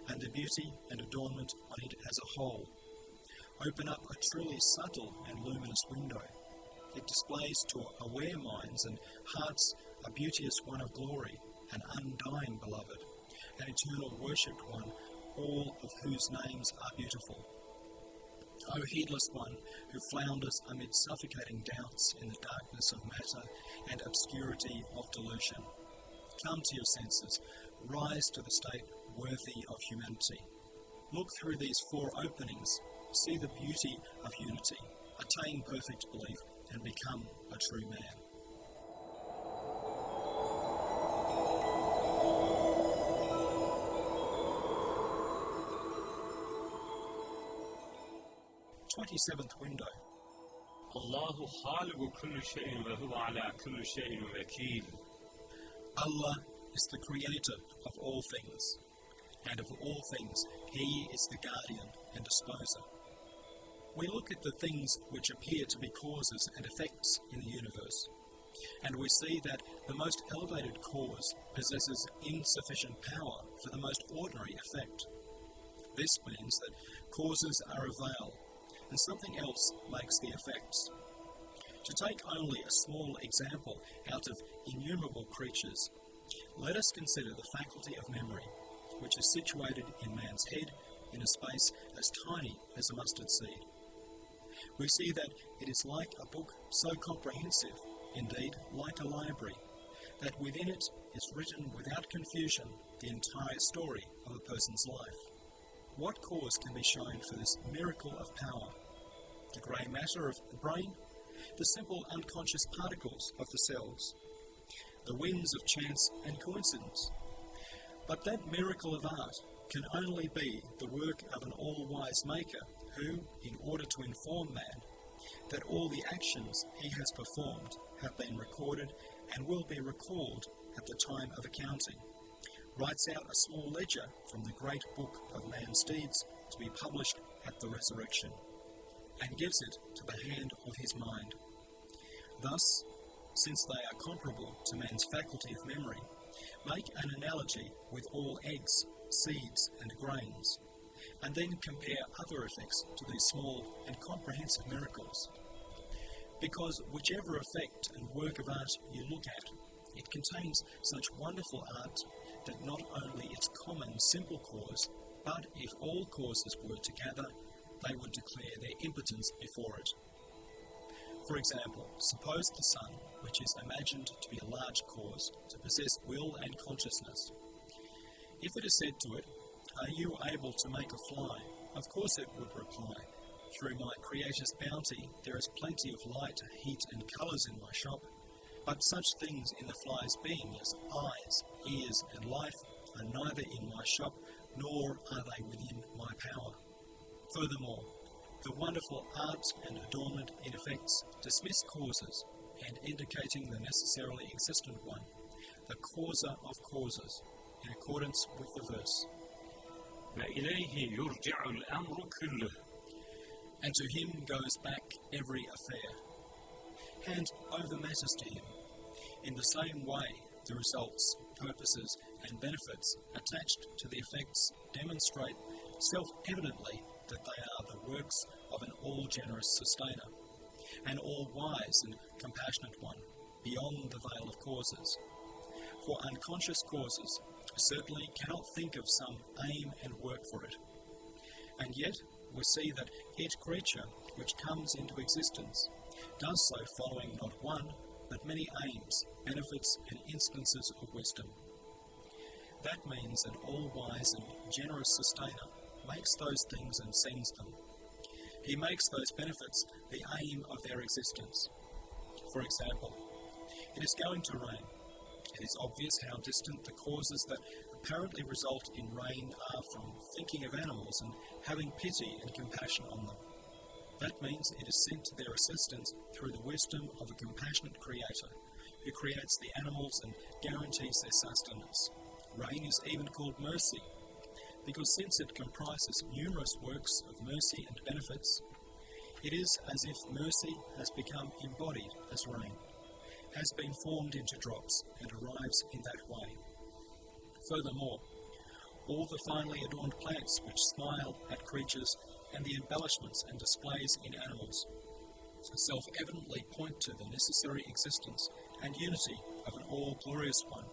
and the beauty and adornment on it as a whole, open up a truly subtle and luminous window. It displays to aware minds and hearts a beauteous one of glory, an undying beloved, an eternal worshipped one, all of whose names are beautiful. O heedless one, who flounders amid suffocating doubts in the darkness of matter and obscurity of delusion, come to your senses, rise to the state worthy of humanity. Look through these four openings, see the beauty of unity, attain perfect belief, and become a true man. Twenty-seventh window. Allahu khaliqu kulli shay'in wa huwa ala kulli shay'in wakeel. Allah is the creator of all things, and of all things He is the guardian and disposer. We look at the things which appear to be causes and effects in the universe, and we see that the most elevated cause possesses insufficient power for the most ordinary effect. This means that causes are a veil, and something else makes the effects. To take only a small example out of innumerable creatures, let us consider the faculty of memory, which is situated in man's head in a space as tiny as a mustard seed. We see that it is like a book so comprehensive, indeed like a library, that within it is written without confusion the entire story of a person's life. What cause can be shown for this miracle of power? The grey matter of the brain? The simple unconscious particles of the cells? The winds of chance and coincidence? But that miracle of art can only be the work of an all-wise maker who, in order to inform man that all the actions he has performed have been recorded and will be recalled at the time of accounting, writes out a small ledger from the great book of man's deeds to be published at the resurrection, and gives it to the hand of his mind. Thus, since they are comparable to man's faculty of memory, make an analogy with all eggs, seeds, and grains, and then compare other effects to these small and comprehensive miracles. Because whichever effect and work of art you look at, it contains such wonderful art that not only its common simple cause, but if all causes were to gather, they would declare their impotence before it. For example, suppose the sun, which is imagined to be a large cause, to possess will and consciousness. If it is said to it, "Are you able to make a fly?" Of course it would reply, "Through my Creator's bounty, there is plenty of light, heat, and colours in my shop, but such things in the fly's being as eyes, ears, and life are neither in my shop, nor are they within my power." Furthermore, the wonderful art and adornment in effects dismiss causes, and indicating the necessarily existent one, the causer of causes, in accordance with the verse. وإليه يرجع الأمر كله. And to him goes back every affair. Hand over matters to him. In the same way, the results, purposes, and benefits attached to the effects demonstrate self-evidently that they are the works of an all-generous sustainer, an all-wise and compassionate one, beyond the veil of causes. For unconscious causes certainly cannot think of some aim and work for it. And yet, we see that each creature which comes into existence does so following not one, but many aims, benefits, and instances of wisdom. That means an all-wise and generous sustainer makes those things and sends them. He makes those benefits the aim of their existence. For example, it is going to rain. It is obvious how distant the causes that apparently result in rain are from thinking of animals and having pity and compassion on them. That means it is sent to their assistance through the wisdom of a compassionate Creator, who creates the animals and guarantees their sustenance. Rain is even called mercy, because since it comprises numerous works of mercy and benefits, it is as if mercy has become embodied as rain, has been formed into drops, and arrives in that way. Furthermore, all the finely adorned plants which smile at creatures and the embellishments and displays in animals self-evidently point to the necessary existence and unity of an all-glorious one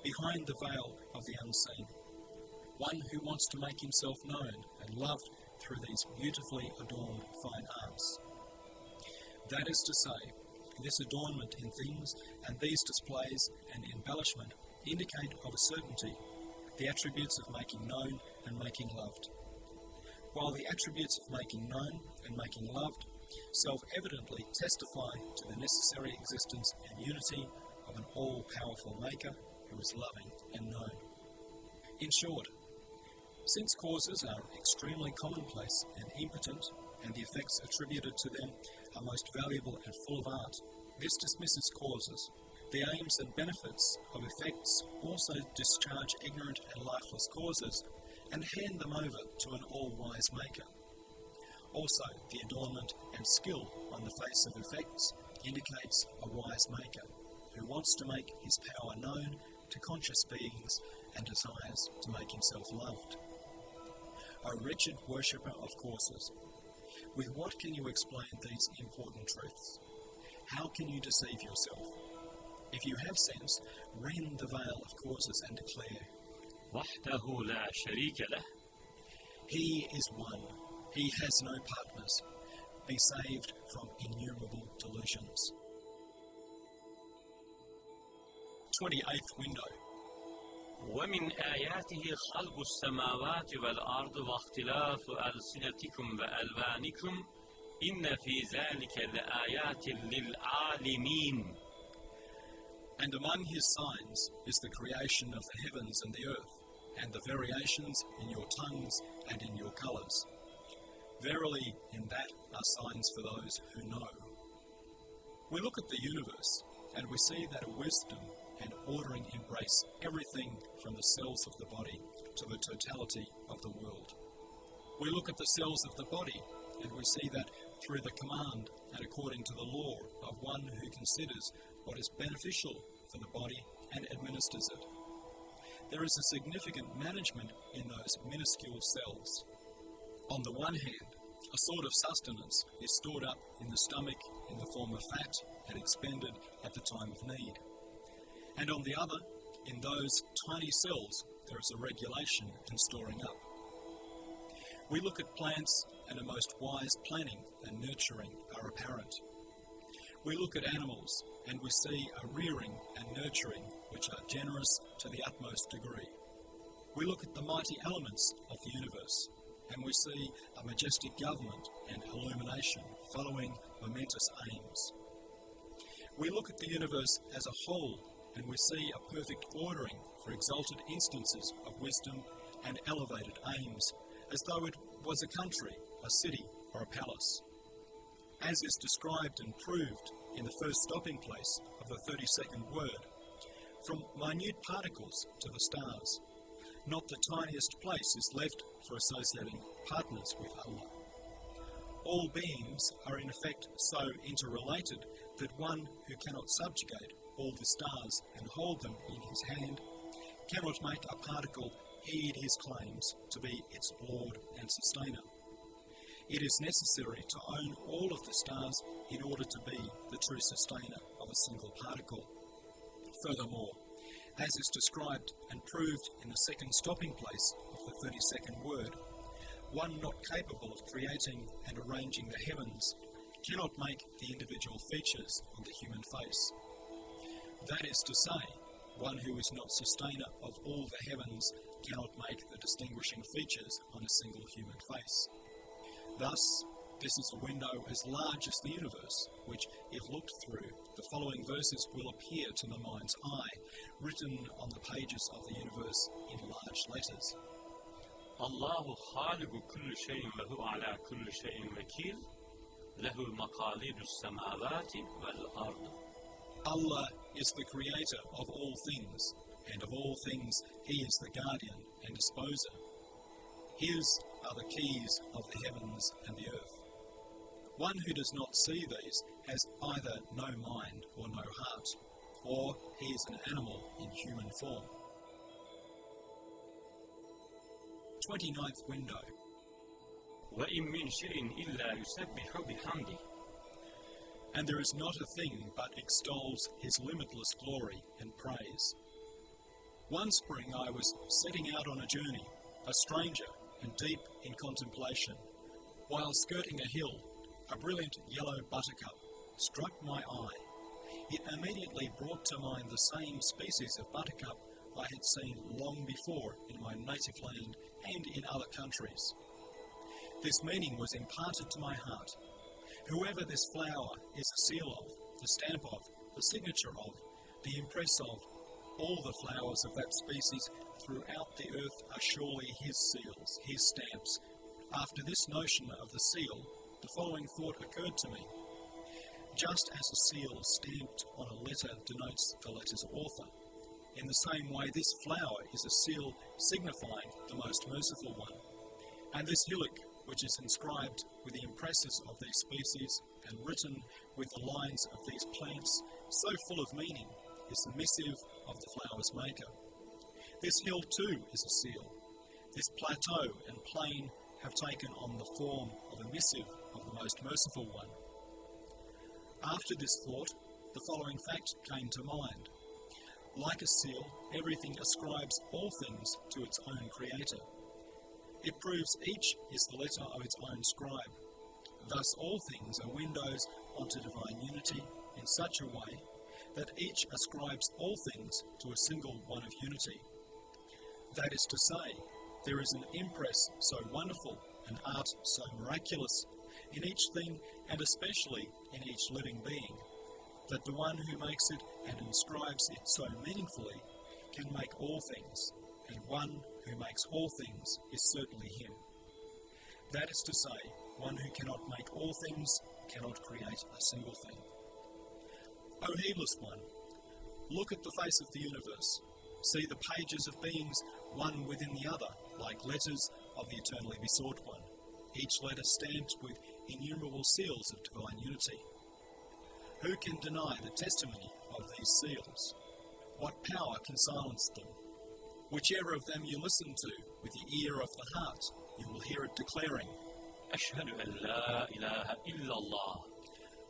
behind the veil of the unseen, one who wants to make himself known and loved through these beautifully adorned fine arts. That is to say, this adornment in things and these displays and embellishment indicate of a certainty the attributes of making known and making loved, while the attributes of making known and making loved self-evidently testify to the necessary existence and unity of an all-powerful Maker who is loving and known. In short, since causes are extremely commonplace and impotent, and the effects attributed to them are most valuable and full of art, this dismisses causes. The aims and benefits of effects also discharge ignorant and lifeless causes and hand them over to an all-wise Maker. Also, the adornment and skill on the face of effects indicates a wise Maker who wants to make his power known to conscious beings and desires to make himself loved. O wretched worshipper of causes, with what can you explain these important truths? How can you deceive yourself? If you have sense, rend the veil of causes and declare, وحده لا شريك له. He is one. He has no partners. Be saved from innumerable delusions. 28th window. ومن آياته خلق السماوات والأرض واختلاف ألسنتكم وألوانكم إن في ذلك لآيات للعالمين. And among his signs is the creation of the heavens and the earth, and the variations in your tongues and in your colours. Verily, in that are signs for those who know. We look at the universe, and we see that a wisdom and ordering embrace everything from the cells of the body to the totality of the world. We look at the cells of the body, and we see that through the command and according to the law of one who considers what is beneficial for the body and administers it. There is a significant management in those minuscule cells. On the one hand, a sort of sustenance is stored up in the stomach in the form of fat and expended at the time of need. And on the other, in those tiny cells, there is a regulation and storing up. We look at plants, and a most wise planning and nurturing are apparent. We look at animals, and we see a rearing and nurturing which are generous to the utmost degree. We look at the mighty elements of the universe, and we see a majestic government and illumination following momentous aims. We look at the universe as a whole, and we see a perfect ordering for exalted instances of wisdom and elevated aims, as though it was a country, a city, or a palace. As is described and proved in the first stopping place of the 32nd word, from minute particles to the stars, not the tiniest place is left for associating partners with Allah. All beings are in effect so interrelated that one who cannot subjugate all the stars and hold them in his hand cannot make a particle heed his claims to be its lord and sustainer. It is necessary to own all of the stars in order to be the true sustainer of a single particle. Furthermore, as is described and proved in the second stopping place of the 32nd word, one not capable of creating and arranging the heavens cannot make the individual features on the human face. That is to say, one who is not sustainer of all the heavens cannot make the distinguishing features on a single human face. Thus, this is a window as large as the universe, which, if looked through, the following verses will appear to the mind's eye, written on the pages of the universe in large letters. الله خالق كل شيء وهو على كل شيء وكيل له مقاليد السماوات والأرض. Allah is the creator of all things, and of all things he is the guardian and disposer. His are the keys of the heavens and the earth. One who does not see these has either no mind or no heart, or he is an animal in human form. 29th window. وَإِن مِّن شَيْءٍ إِلَّا يُسَبِّحُ بِحَمْدِهِ. And there is not a thing but extols his limitless glory and praise. One spring I was setting out on a journey, a stranger and deep in contemplation. While skirting a hill, a brilliant yellow buttercup struck my eye. It immediately brought to mind the same species of buttercup I had seen long before in my native land and in other countries. This meaning was imparted to my heart. Whoever this flower is a seal of, the stamp of, the signature of, the impress of, all the flowers of that species throughout the earth are surely his seals, his stamps. After this notion of the seal, the following thought occurred to me. Just as a seal stamped on a letter denotes the letter's author, in the same way this flower is a seal signifying the most merciful one. And this hillock, which is inscribed with the impresses of these species and written with the lines of these plants, so full of meaning, is the missive of the flower's maker. This hill too is a seal. This plateau and plain have taken on the form of a missive of the most merciful one. After this thought, the following fact came to mind. Like a seal, everything ascribes all things to its own creator. It proves each is the letter of its own scribe. Thus all things are windows onto divine unity in such a way that each ascribes all things to a single one of unity. That is to say, there is an impress so wonderful, an art so miraculous, in each thing and especially in each living being, that the one who makes it and inscribes it so meaningfully can make all things, and one who makes all things is certainly him. That is to say, one who cannot make all things cannot create a single thing. O heedless one, look at the face of the universe. See the pages of beings one within the other, like letters of the eternally besought one, each letter stamped with innumerable seals of divine unity. Who can deny the testimony of these seals? What power can silence them? Whichever of them you listen to with the ear of the heart, you will hear it declaring, أشهد أن لا إله إلا الله.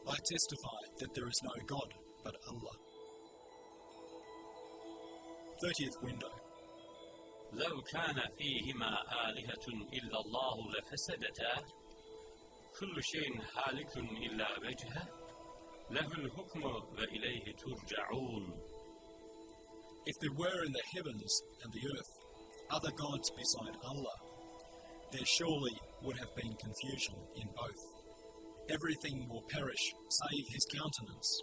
I testify that there is no God but Allah. 30th window. لو كان فيهما آلهة إلا الله لفسدتا كل شيء هالك إلا وجهه له الحكم وإليه ترجعون. If there were in the heavens and the earth other gods beside Allah, there surely would have been confusion in both. Everything will perish save his countenance.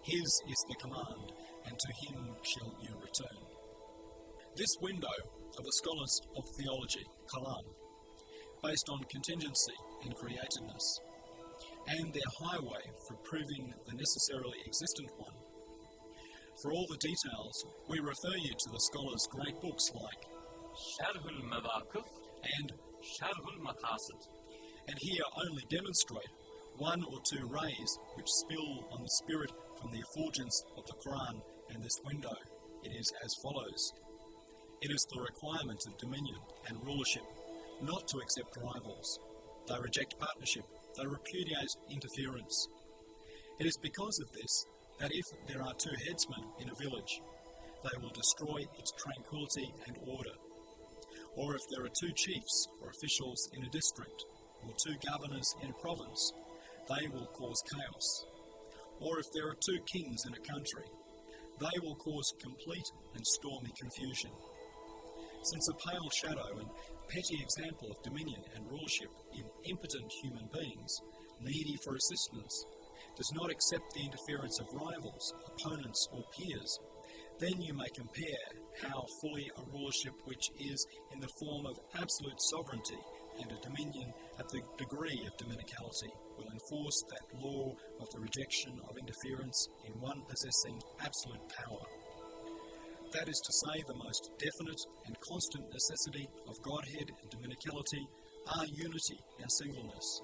His is the command, and to him shall you return. This window of the scholars of theology, Kalam, based on contingency and creativeness, and their highway for proving the necessarily existent one. For all the details, we refer you to the scholars' great books like شرح المواقف and شرح المقاصد. And here only demonstrate one or two rays which spill on the spirit from the effulgence of the Quran and this window. It is as follows. It is the requirement of dominion and rulership not to accept rivals. They reject partnership. They repudiate interference. It is because of this that if there are two headsmen in a village, they will destroy its tranquility and order. Or if there are two chiefs or officials in a district, or two governors in a province, they will cause chaos. Or if there are two kings in a country, they will cause complete and stormy confusion. Since a pale shadow and petty example of dominion and rulership in impotent human beings, needy for assistance, does not accept the interference of rivals, opponents, or peers, then you may compare how fully a rulership which is in the form of absolute sovereignty and a dominion at the degree of dominicality will enforce that law of the rejection of interference in one possessing absolute power. That is to say, the most definite and constant necessity of Godhead and dominicality are unity and singleness.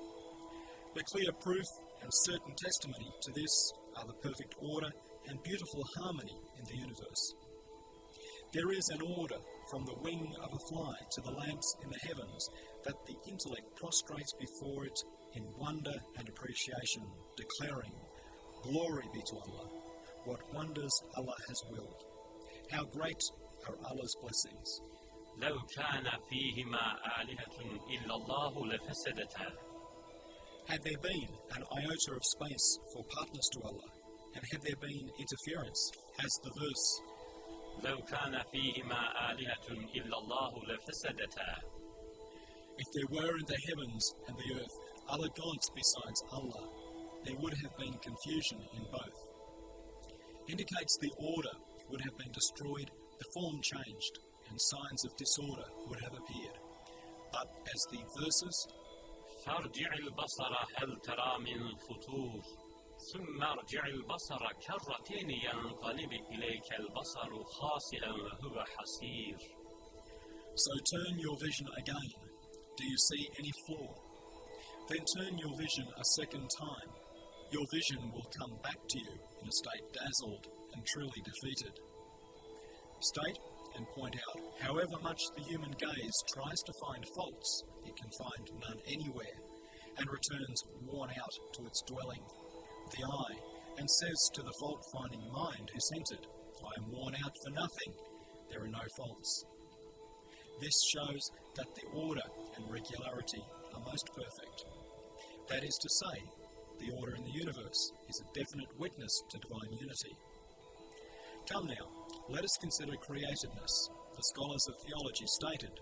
The clear proof and certain testimony to this are the perfect order and beautiful harmony in the universe. There is an order from the wing of a fly to the lamps in the heavens that the intellect prostrates before it in wonder and appreciation, declaring, Glory be to Allah, what wonders Allah has willed. How great are Allah's blessings. لو كان فيهما آلهة إلا الله لفسدتا. Had there been an iota of space for partners to Allah, and had there been interference, as the verse, لو كان فيهما آلهة إلا الله لفسدتا. If there were in the heavens and the earth other gods besides Allah, there would have been confusion in both. Indicates the order would have been destroyed, the form changed, and signs of disorder would have appeared. But as the verses, فارجع البصر هل ترى من فطور ثم ارجع البصر كرتين ينقلب إليك البصر خاسئا وهو حسير. So turn your vision again. Do you see any flaw? Then turn your vision a second time. Your vision will come back to you in a state dazzled and truly defeated. State and point out, however much the human gaze tries to find faults, it can find none anywhere, and returns worn out to its dwelling, the eye, and says to the fault-finding mind who sent it, I am worn out for nothing, there are no faults. This shows that the order and regularity are most perfect. That is to say, The order in the universe is a definite witness to divine unity. Come now, let us consider creativeness. The scholars of theology stated,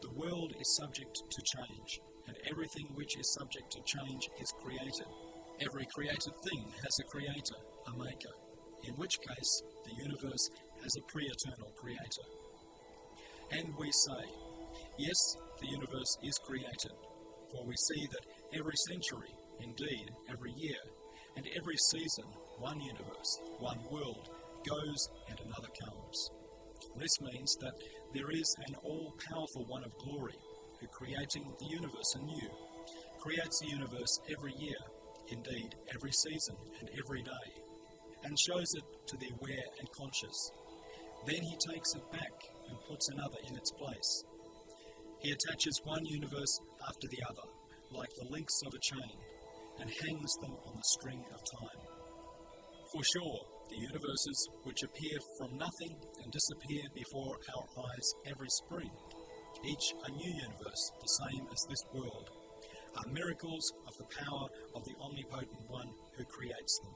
"The world is subject to change, and everything which is subject to change is created. Every created thing has a creator, a maker, in which case the universe has a pre-eternal creator." And we say, yes, the universe is created, for we see that every century, indeed every year, and every season, one universe, one world, goes and another comes. This means that there is an all-powerful one of glory, who creating the universe anew, creates the universe every year, indeed every season and every day, and shows it to the aware and conscious. Then he takes it back and puts another in its place. He attaches one universe after the other, like the links of a chain, and hangs them on the string of time. For sure, the universes which appear from nothing and disappear before our eyes every spring, each a new universe, the same as this world, are miracles of the power of the omnipotent one who creates them.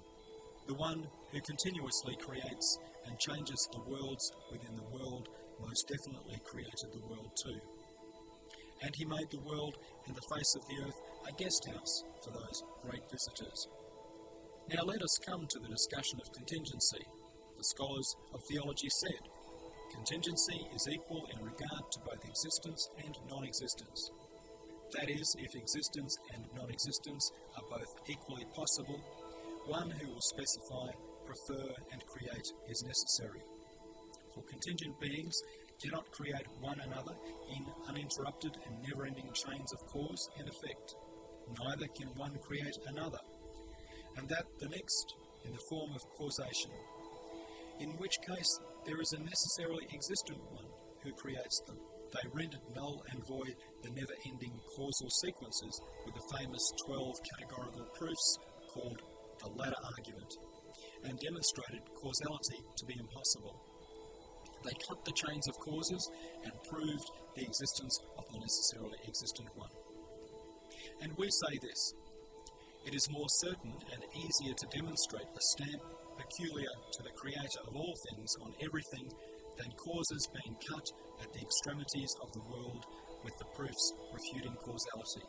The one who continuously creates and changes the worlds within the world most definitely created the world too. And he made the world and the face of the earth a guest house for those great visitors. Now let us come to the discussion of contingency. The scholars of theology said, contingency is equal in regard to both existence and non-existence. That is, if existence and non-existence are both equally possible, one who will specify, prefer, and create is necessary. For contingent beings cannot create one another in uninterrupted and never-ending chains of cause and effect. Neither can one create another, and that the next in the form of causation, in which case there is a necessarily existent one who creates them. They rendered null and void the never-ending causal sequences with the famous 12 categorical proofs called the ladder argument, and demonstrated causality to be impossible. They cut the chains of causes and proved the existence of the necessarily existent one. And we say this, it is more certain and easier to demonstrate a stamp peculiar to the Creator of all things on everything than causes being cut at the extremities of the world with the proofs refuting causality.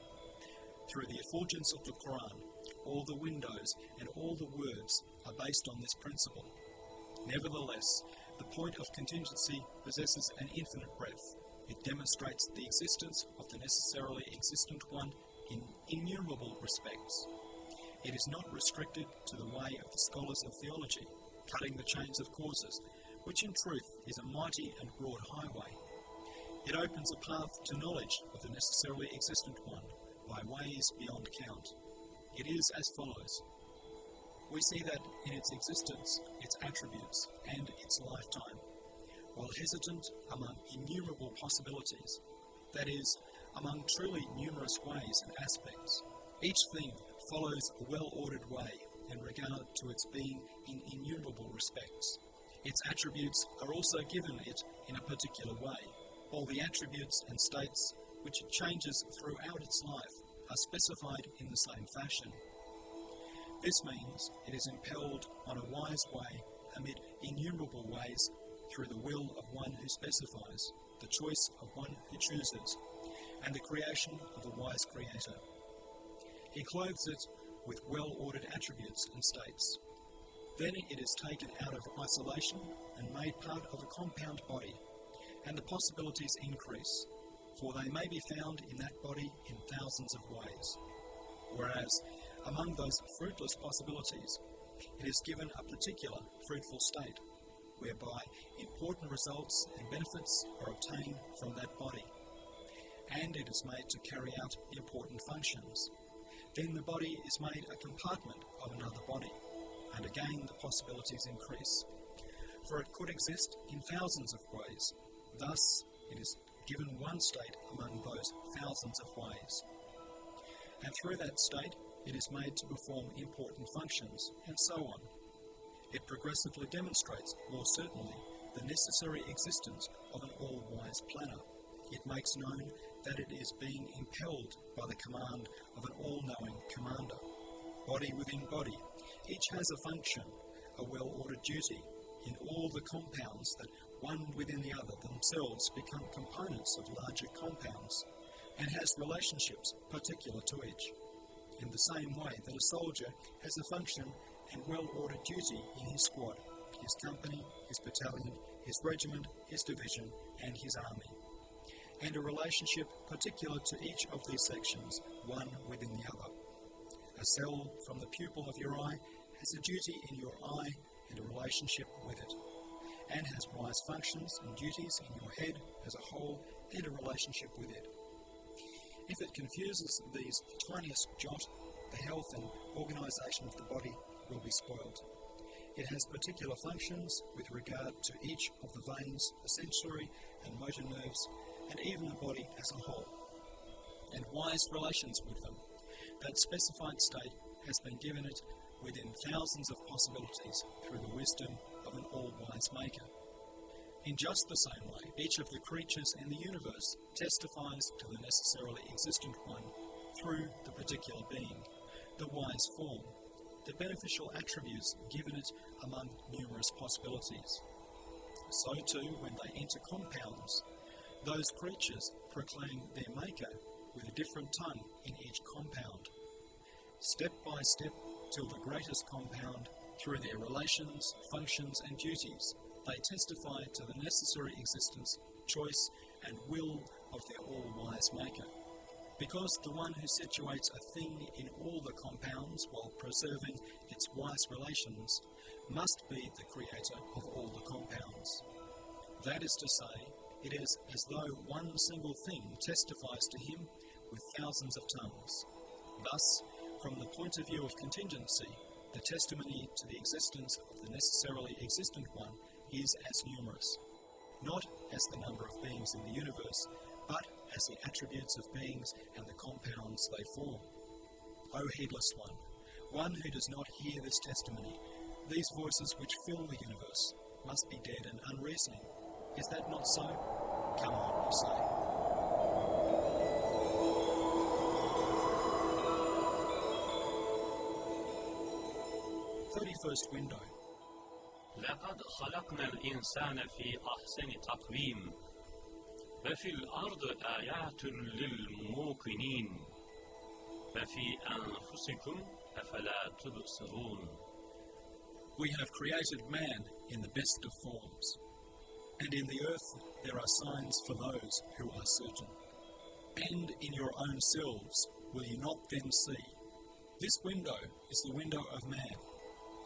Through the effulgence of the Quran, all the windows and all the words are based on this principle. Nevertheless, the point of contingency possesses an infinite breadth. It demonstrates the existence of the necessarily existent one in innumerable respects. It is not restricted to the way of the scholars of theology, cutting the chains of causes, which in truth is a mighty and broad highway. It opens a path to knowledge of the necessarily existent one by ways beyond count. It is as follows. We see that in its existence, its attributes, and its lifetime, while hesitant among innumerable possibilities, that is, among truly numerous ways and aspects, each thing follows a well-ordered way in regard to its being in innumerable respects. Its attributes are also given it in a particular way. All the attributes and states which it changes throughout its life are specified in the same fashion. This means it is impelled on a wise way amid innumerable ways through the will of one who specifies, the choice of one who chooses, and the creation of a wise creator. He clothes it with well-ordered attributes and states. Then it is taken out of isolation and made part of a compound body, and the possibilities increase, for they may be found in that body in thousands of ways. Whereas, among those fruitless possibilities, it is given a particular fruitful state, whereby important results and benefits are obtained from that body, and it is made to carry out important functions. Then the body is made a compartment of another body, and again the possibilities increase, for it could exist in thousands of ways. Thus, it is given one state among those thousands of ways. And through that state, it is made to perform important functions, and so on. It progressively demonstrates, more certainly, the necessary existence of an all-wise planner. It makes known that it is being impelled by the command of an all-knowing commander. body within body. Each has a function, a well-ordered duty, in all the compounds that, one within the other, themselves become components of larger compounds, and has relationships particular to each. In the same way that a soldier has a function and well-ordered duty in his squad, his company, his battalion, his regiment, his division, and his army, and a relationship particular to each of these sections, one within the other. A cell from the pupil of your eye has a duty in your eye and a relationship with it, and has wise functions and duties in your head as a whole and a relationship with it. If it confuses these tiniest jot, the health and organisation of the body will be spoiled. It has particular functions with regard to each of the veins, the sensory and motor nerves, and even the body as a whole, and wise relations with them. That specified state has been given it within thousands of possibilities through the wisdom of an all-wise Maker. In just the same way, each of the creatures in the universe testifies to the necessarily existent one through the particular being, the wise form, the beneficial attributes given it among numerous possibilities. So too, when they enter compounds, those creatures proclaim their Maker with a different tongue in each compound. Step by step, till the greatest compound, through their relations, functions, and duties, they testify to the necessary existence, choice, and will of their all-wise Maker. Because the one who situates a thing in all the compounds while preserving its wise relations must be the creator of all the compounds. That is to say, it is as though one single thing testifies to him with thousands of tongues. Thus, from the point of view of contingency, the testimony to the existence of the necessarily existent one is as numerous, not as the number of beings in the universe, but as the attributes of beings and the compounds they form. O heedless one who does not hear this testimony, these voices which fill the universe must be dead and unreasoning. Is that not so? Come on, you say. 31st window. لقد خلقنا الإنسان في أحسن تقويم وفي الأرض آيات للموقنين وفي أنفسكم أفلا تبصرون. We have created man in the best of forms, and in the earth there are signs for those who are certain. And in your own selves will you not then see? This window is the window of man,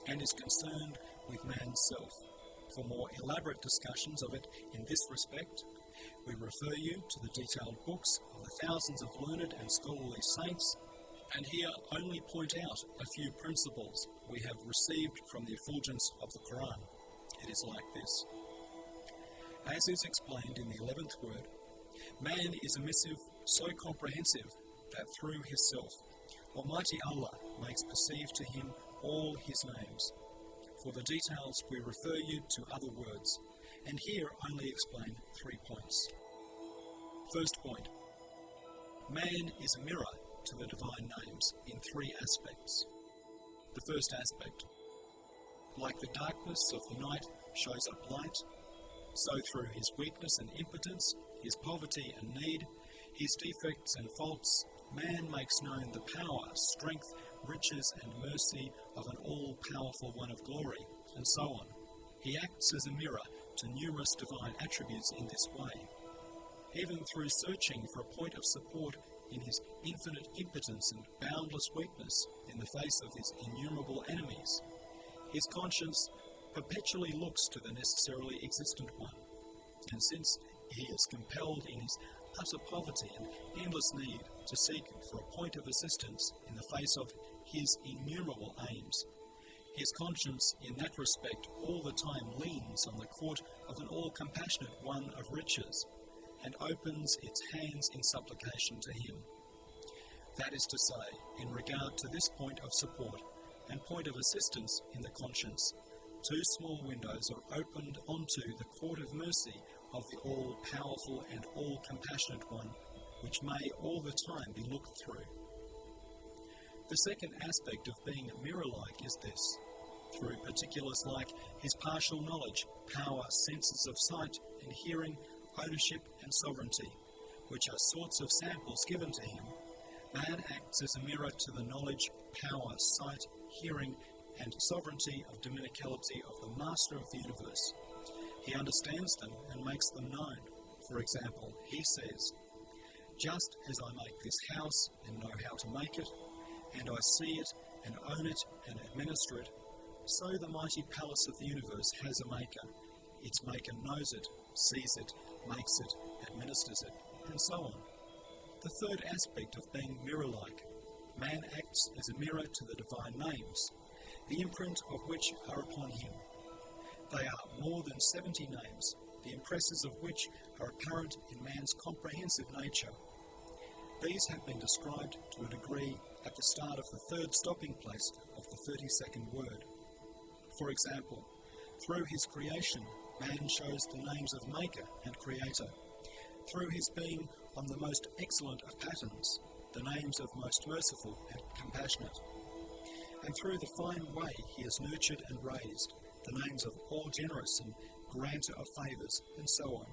and is concerned with man's self. For more elaborate discussions of it in this respect, we refer you to the detailed books of the thousands of learned and scholarly saints, and here only point out a few principles we have received from the effulgence of the Quran. It is like this. As is explained in the 11th word, man is a missive so comprehensive that through his self, Almighty Allah makes perceived to him all his names. For the details we refer you to other words, and here only explain 3 points. First point. Man is a mirror to the divine names in 3 aspects. The first aspect. Like the darkness of the night shows up light, so through his weakness and impotence, his poverty and need, his defects and faults, man makes known the power, strength, riches and mercy of an all-powerful one of glory, and so on. He acts as a mirror to numerous divine attributes in this way. Even through searching for a point of support in his infinite impotence and boundless weakness in the face of his innumerable enemies, his conscience perpetually looks to the necessarily existent one, and since he is compelled in his utter poverty and endless need to seek for a point of assistance in the face of his innumerable aims, his conscience in that respect all the time leans on the court of an all-compassionate one of riches, and opens its hands in supplication to him. That is to say, in regard to this point of support and point of assistance in the conscience, 2 small windows are opened onto the court of mercy of the all-powerful and all-compassionate one, which may all the time be looked through. The second aspect of being mirror-like is this. Through particulars like his partial knowledge, power, senses of sight and hearing, ownership and sovereignty, which are sorts of samples given to him, man acts as a mirror to the knowledge, power, sight, hearing and sovereignty of dominicality of the Master of the universe. He understands them and makes them known. For example, he says, "Just as I make this house and know how to make it, and I see it and own it and administer it, so the mighty palace of the universe has a maker. Its maker knows it, sees it, makes it, administers it," and so on. The third aspect of being mirror-like, man acts as a mirror to the divine names, the imprint of which are upon him. They are more than 70 names, the impresses of which are apparent in man's comprehensive nature. These have been described to a degree at the start of the third stopping place of the 32nd word. For example, through his creation, man shows the names of Maker and Creator. Through his being on the most excellent of patterns, the names of most merciful and compassionate. And through the fine way he has nurtured and raised, the names of all generous and granter of favours, and so on.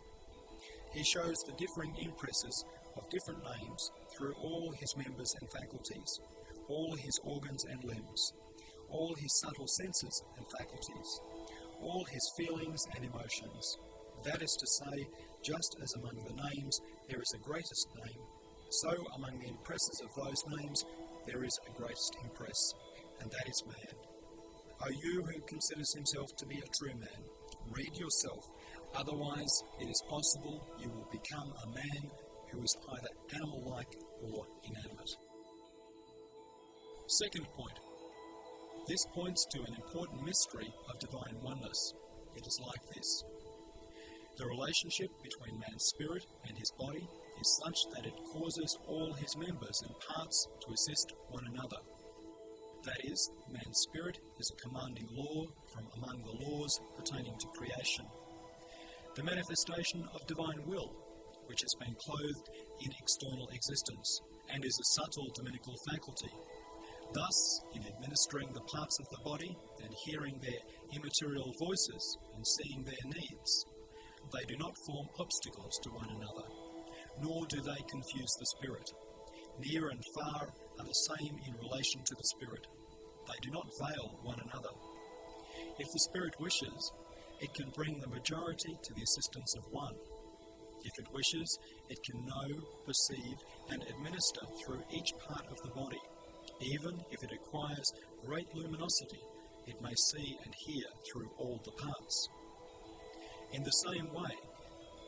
He shows the differing impresses of different names through all his members and faculties, all his organs and limbs, all his subtle senses and faculties, all his feelings and emotions. That is to say, just as among the names there is a greatest name, so among the impresses of those names there is a greatest impress, and that is man. O you who considers himself to be a true man, read yourself, otherwise it is possible you will become a man who is either animal-like or inanimate. Second point. This points to an important mystery of divine oneness. It is like this. The relationship between man's spirit and his body is such that it causes all his members and parts to assist one another. That is, man's spirit is a commanding law from among the laws pertaining to creation. The manifestation of divine will, which has been clothed in external existence, and is a subtle dominical faculty. Thus, in administering the parts of the body and hearing their immaterial voices and seeing their needs, they do not form obstacles to one another, nor do they confuse the spirit. Near and far are the same in relation to the spirit. They do not veil one another. If the spirit wishes, it can bring the majority to the assistance of one. If it wishes, it can know, perceive, and administer through each part of the body. Even if it acquires great luminosity, it may see and hear through all the parts. In the same way,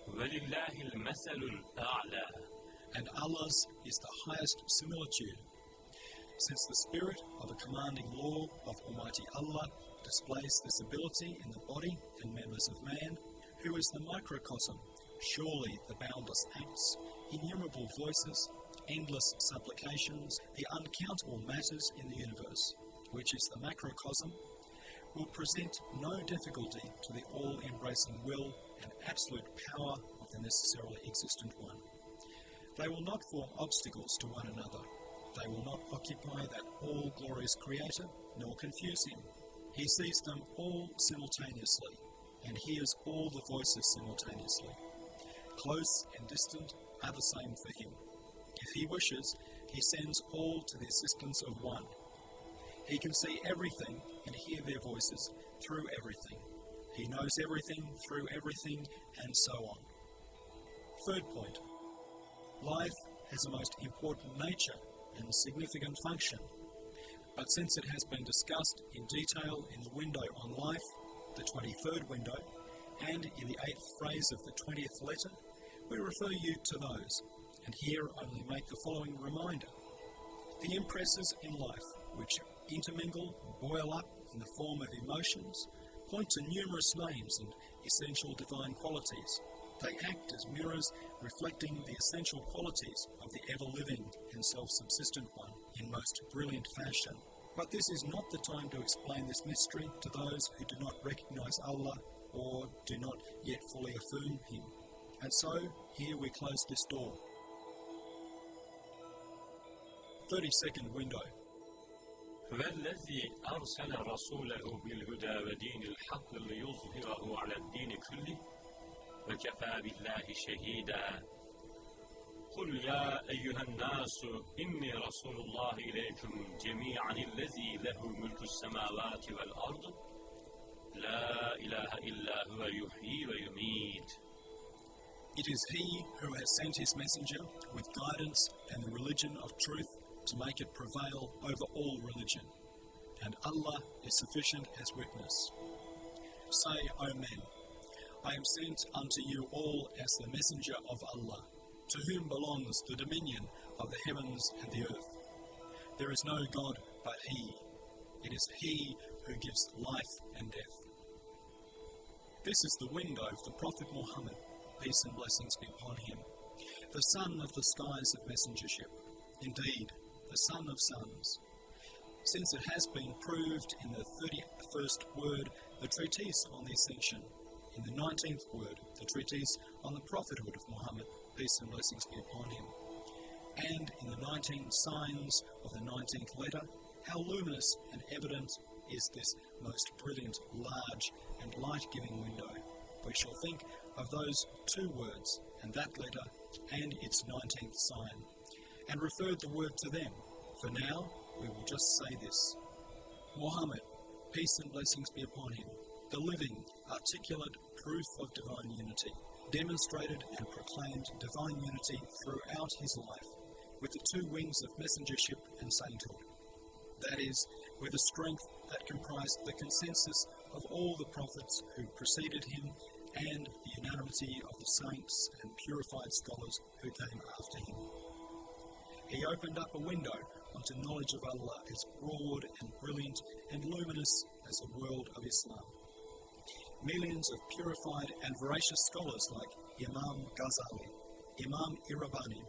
وَلِلَّهِ الْمَثَلُ الْأَعْلَى, and Allah's is the highest similitude. Since the spirit of a commanding law of Almighty Allah displays this ability in the body and members of man, who is the microcosm, surely the boundless acts, innumerable voices, endless supplications, the uncountable matters in the universe, which is the macrocosm, will present no difficulty to the all-embracing will and absolute power of the necessarily existent one. They will not form obstacles to one another. They will not occupy that all-glorious Creator, nor confuse him. He sees them all simultaneously, and hears all the voices simultaneously. Close and distant are the same for him. If he wishes, he sends all to the assistance of one. He can see everything and hear their voices through everything. He knows everything through everything, and so on. Third point. Life has a most important nature and significant function. But since it has been discussed in detail in the window on life, the 23rd window, and in the 8th phrase of the 20th letter, we refer you to those, and here only make the following reminder. The impresses in life, which intermingle and boil up in the form of emotions, point to numerous names and essential divine qualities. They act as mirrors reflecting the essential qualities of the ever-living and self-subsistent one in most brilliant fashion. But this is not the time to explain this mystery to those who do not recognize Allah or do not yet fully affirm Him. And so, here we close this door. 32nd window. والذي أرسل رسوله بالهدى ودين الحق ليظهره على الدين كله وكفى بالله شهيدا قل يا أيها الناس إني رسول الله إليكم جميعا الذي له ملك السماوات والأرض لا إله إلا هو يحيي ويميت. It is He who has sent His messenger with guidance and the religion of truth to make it prevail over all religion, and Allah is sufficient as witness. Say, O men, I am sent unto you all as the messenger of Allah, to whom belongs the dominion of the heavens and the earth. There is no God but He. It is He who gives life and death. This is the window of the Prophet Muhammad, peace and blessings be upon him, the son of the skies of messengership, indeed, the son of sons. Since it has been proved in the 31st word, the treatise on the Ascension, in the 19th word, the treatise on the prophethood of Muhammad, peace and blessings be upon him, and in the 19 signs of the 19th letter, how luminous and evident is this most brilliant, large, and light-giving window. We shall think of those two words, and that letter, and its 19th sign, and refer the word to them. For now, we will just say this. Muhammad, peace and blessings be upon him, the living, articulate proof of divine unity, demonstrated and proclaimed divine unity throughout his life, with the two wings of messengership and sainthood. That is, with a strength that comprised the consensus of all the prophets who preceded him and the unanimity of the saints and purified scholars who came after him. He opened up a window onto knowledge of Allah as broad and brilliant and luminous as the world of Islam. Millions of purified and veracious scholars like Imam Ghazali, Imam Irabani,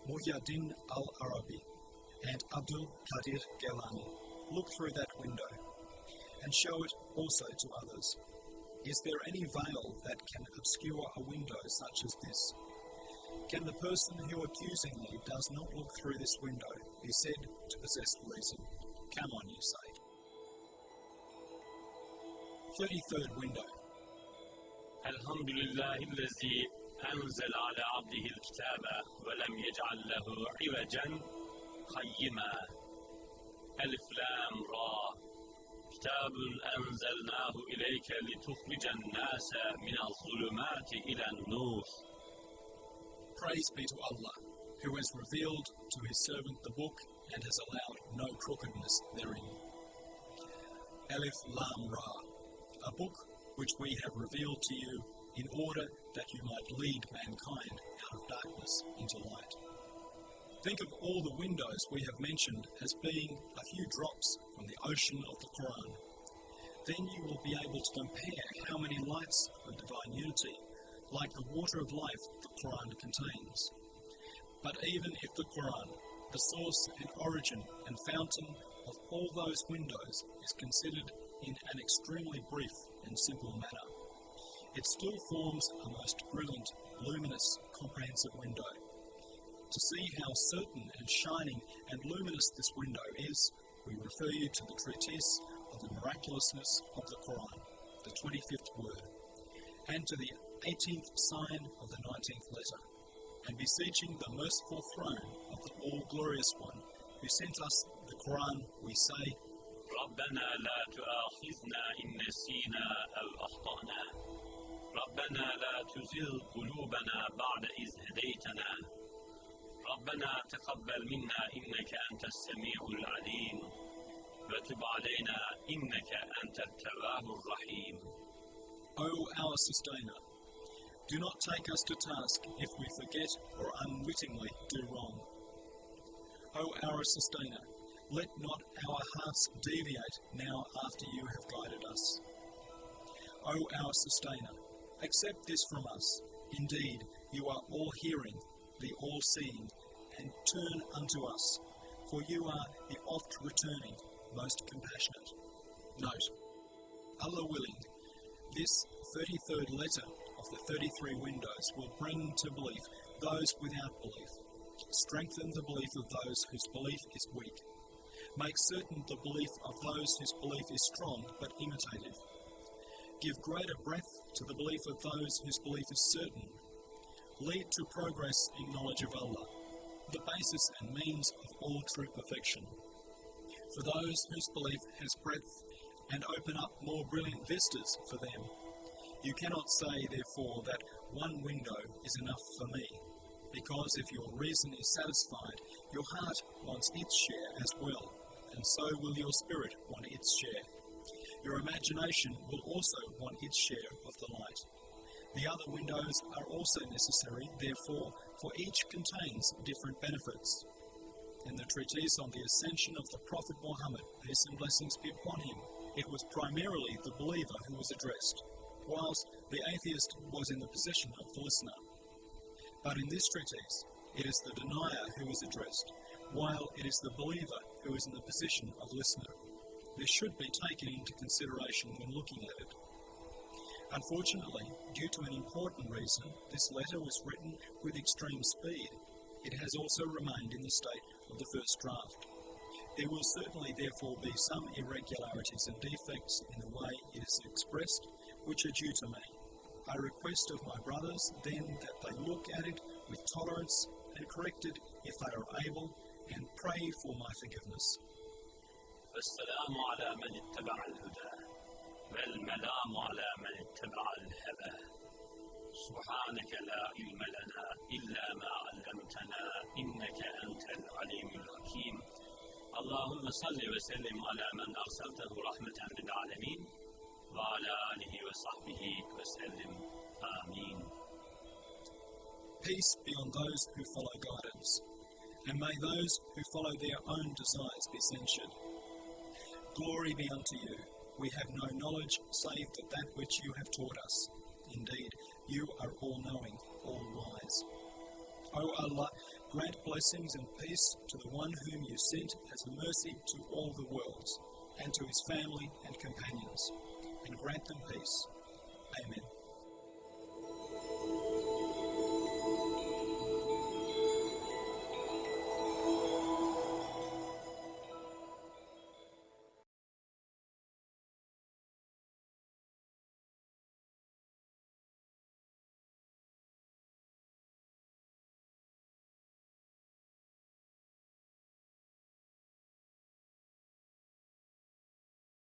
Muhyiddin al-Arabi, and Abdul Qadir Gilani look through that window and show it also to others. Is there any veil that can obscure a window such as this? Can the person who accusingly does not look through this window be said to possess reason? Come on, you say. 33rd window. Elhamdülillahi الذي أنزل على عبده الكتاب ولم يجعل له عوجا قيما ألف لام را كتاب أنزلناه إليك لتخرج الناس من الظلمات إلى النور. Praise be to Allah, who has revealed to His servant the book and has allowed no crookedness therein. Alif Lam Ra, a book which we have revealed to you in order that you might lead mankind out of darkness into light. Think of all the windows we have mentioned as being a few drops from the ocean of the Quran. Then you will be able to compare how many lights of divine unity, like the water of life the Quran contains. But even if the Quran, the source and origin and fountain of all those windows, is considered in an extremely brief and simple manner, it still forms a most brilliant, luminous, comprehensive window. To see how certain and shining and luminous this window is, we refer you to the treatise of the miraculousness of the Quran, the 25th word, and to the 18th sign of the 19th letter, and beseeching the merciful throne of the All-Glorious One, who sent us the Quran, we say, ربنا لا تؤاخذنا إن نسينا أو أخطأنا ربنا لا تزغ قلوبنا بعد إذ هديتنا ربنا تقبل منا إنك أنت السميع العليم وتب علينا إنك أنت التواب الرحيم. O our Sustainer, do not take us to task if we forget or unwittingly do wrong. O our Sustainer, let not our hearts deviate now after you have guided us. O our Sustainer, accept this from us. Indeed, you are all-hearing, the all-seeing, and turn unto us, for you are the oft-returning, most compassionate. Note, Allah willing, this 33rd letter of the 33 windows will bring to belief those without belief, strengthen the belief of those whose belief is weak, Make certain the belief of those whose belief is strong but imitative. Give greater breadth to the belief of those whose belief is certain. Lead to progress in knowledge of Allah, the basis and means of all true perfection. For those whose belief has breadth and open up more brilliant vistas for them, you cannot say, therefore, that one window is enough for me, because if your reason is satisfied, your heart wants its share as well, and so will your spirit want its share. Your imagination will also want its share of the light. The other windows are also necessary, therefore, for each contains different benefits. In the treatise on the ascension of the Prophet Muhammad, peace and blessings be upon him, it was primarily the believer who was addressed, whilst the atheist was in the position of the listener. But in this treatise, it is the denier who is addressed, while it is the believer who is in the position of listener. This should be taken into consideration when looking at it. Unfortunately, due to an important reason, this letter was written with extreme speed. It has also remained in the state of the first draft. There will certainly therefore be some irregularities and defects in the way it is expressed, which are due to me. I request of my brothers, then, that they look at it with tolerance and correct it if they are able, and pray for my forgiveness. السلام على من اتبع الهدى والملام على من اتبع الهوى سبحانك لا علم لنا إلا ما علمتنا إنك أنت العليم الحكيم اللهم صل وسلم على من أرسلته رحمة للعالمين وعلى آله وصحبه وسلم آمين. Peace be on those who follow guidance, and may those who follow their own desires be censured. Glory be unto you. We have no knowledge save that which you have taught us. Indeed, you are all-knowing, all-wise. O Allah, grant blessings and peace to the one whom you sent as a mercy to all the worlds, and to his family and companions, and grant them peace. Amen.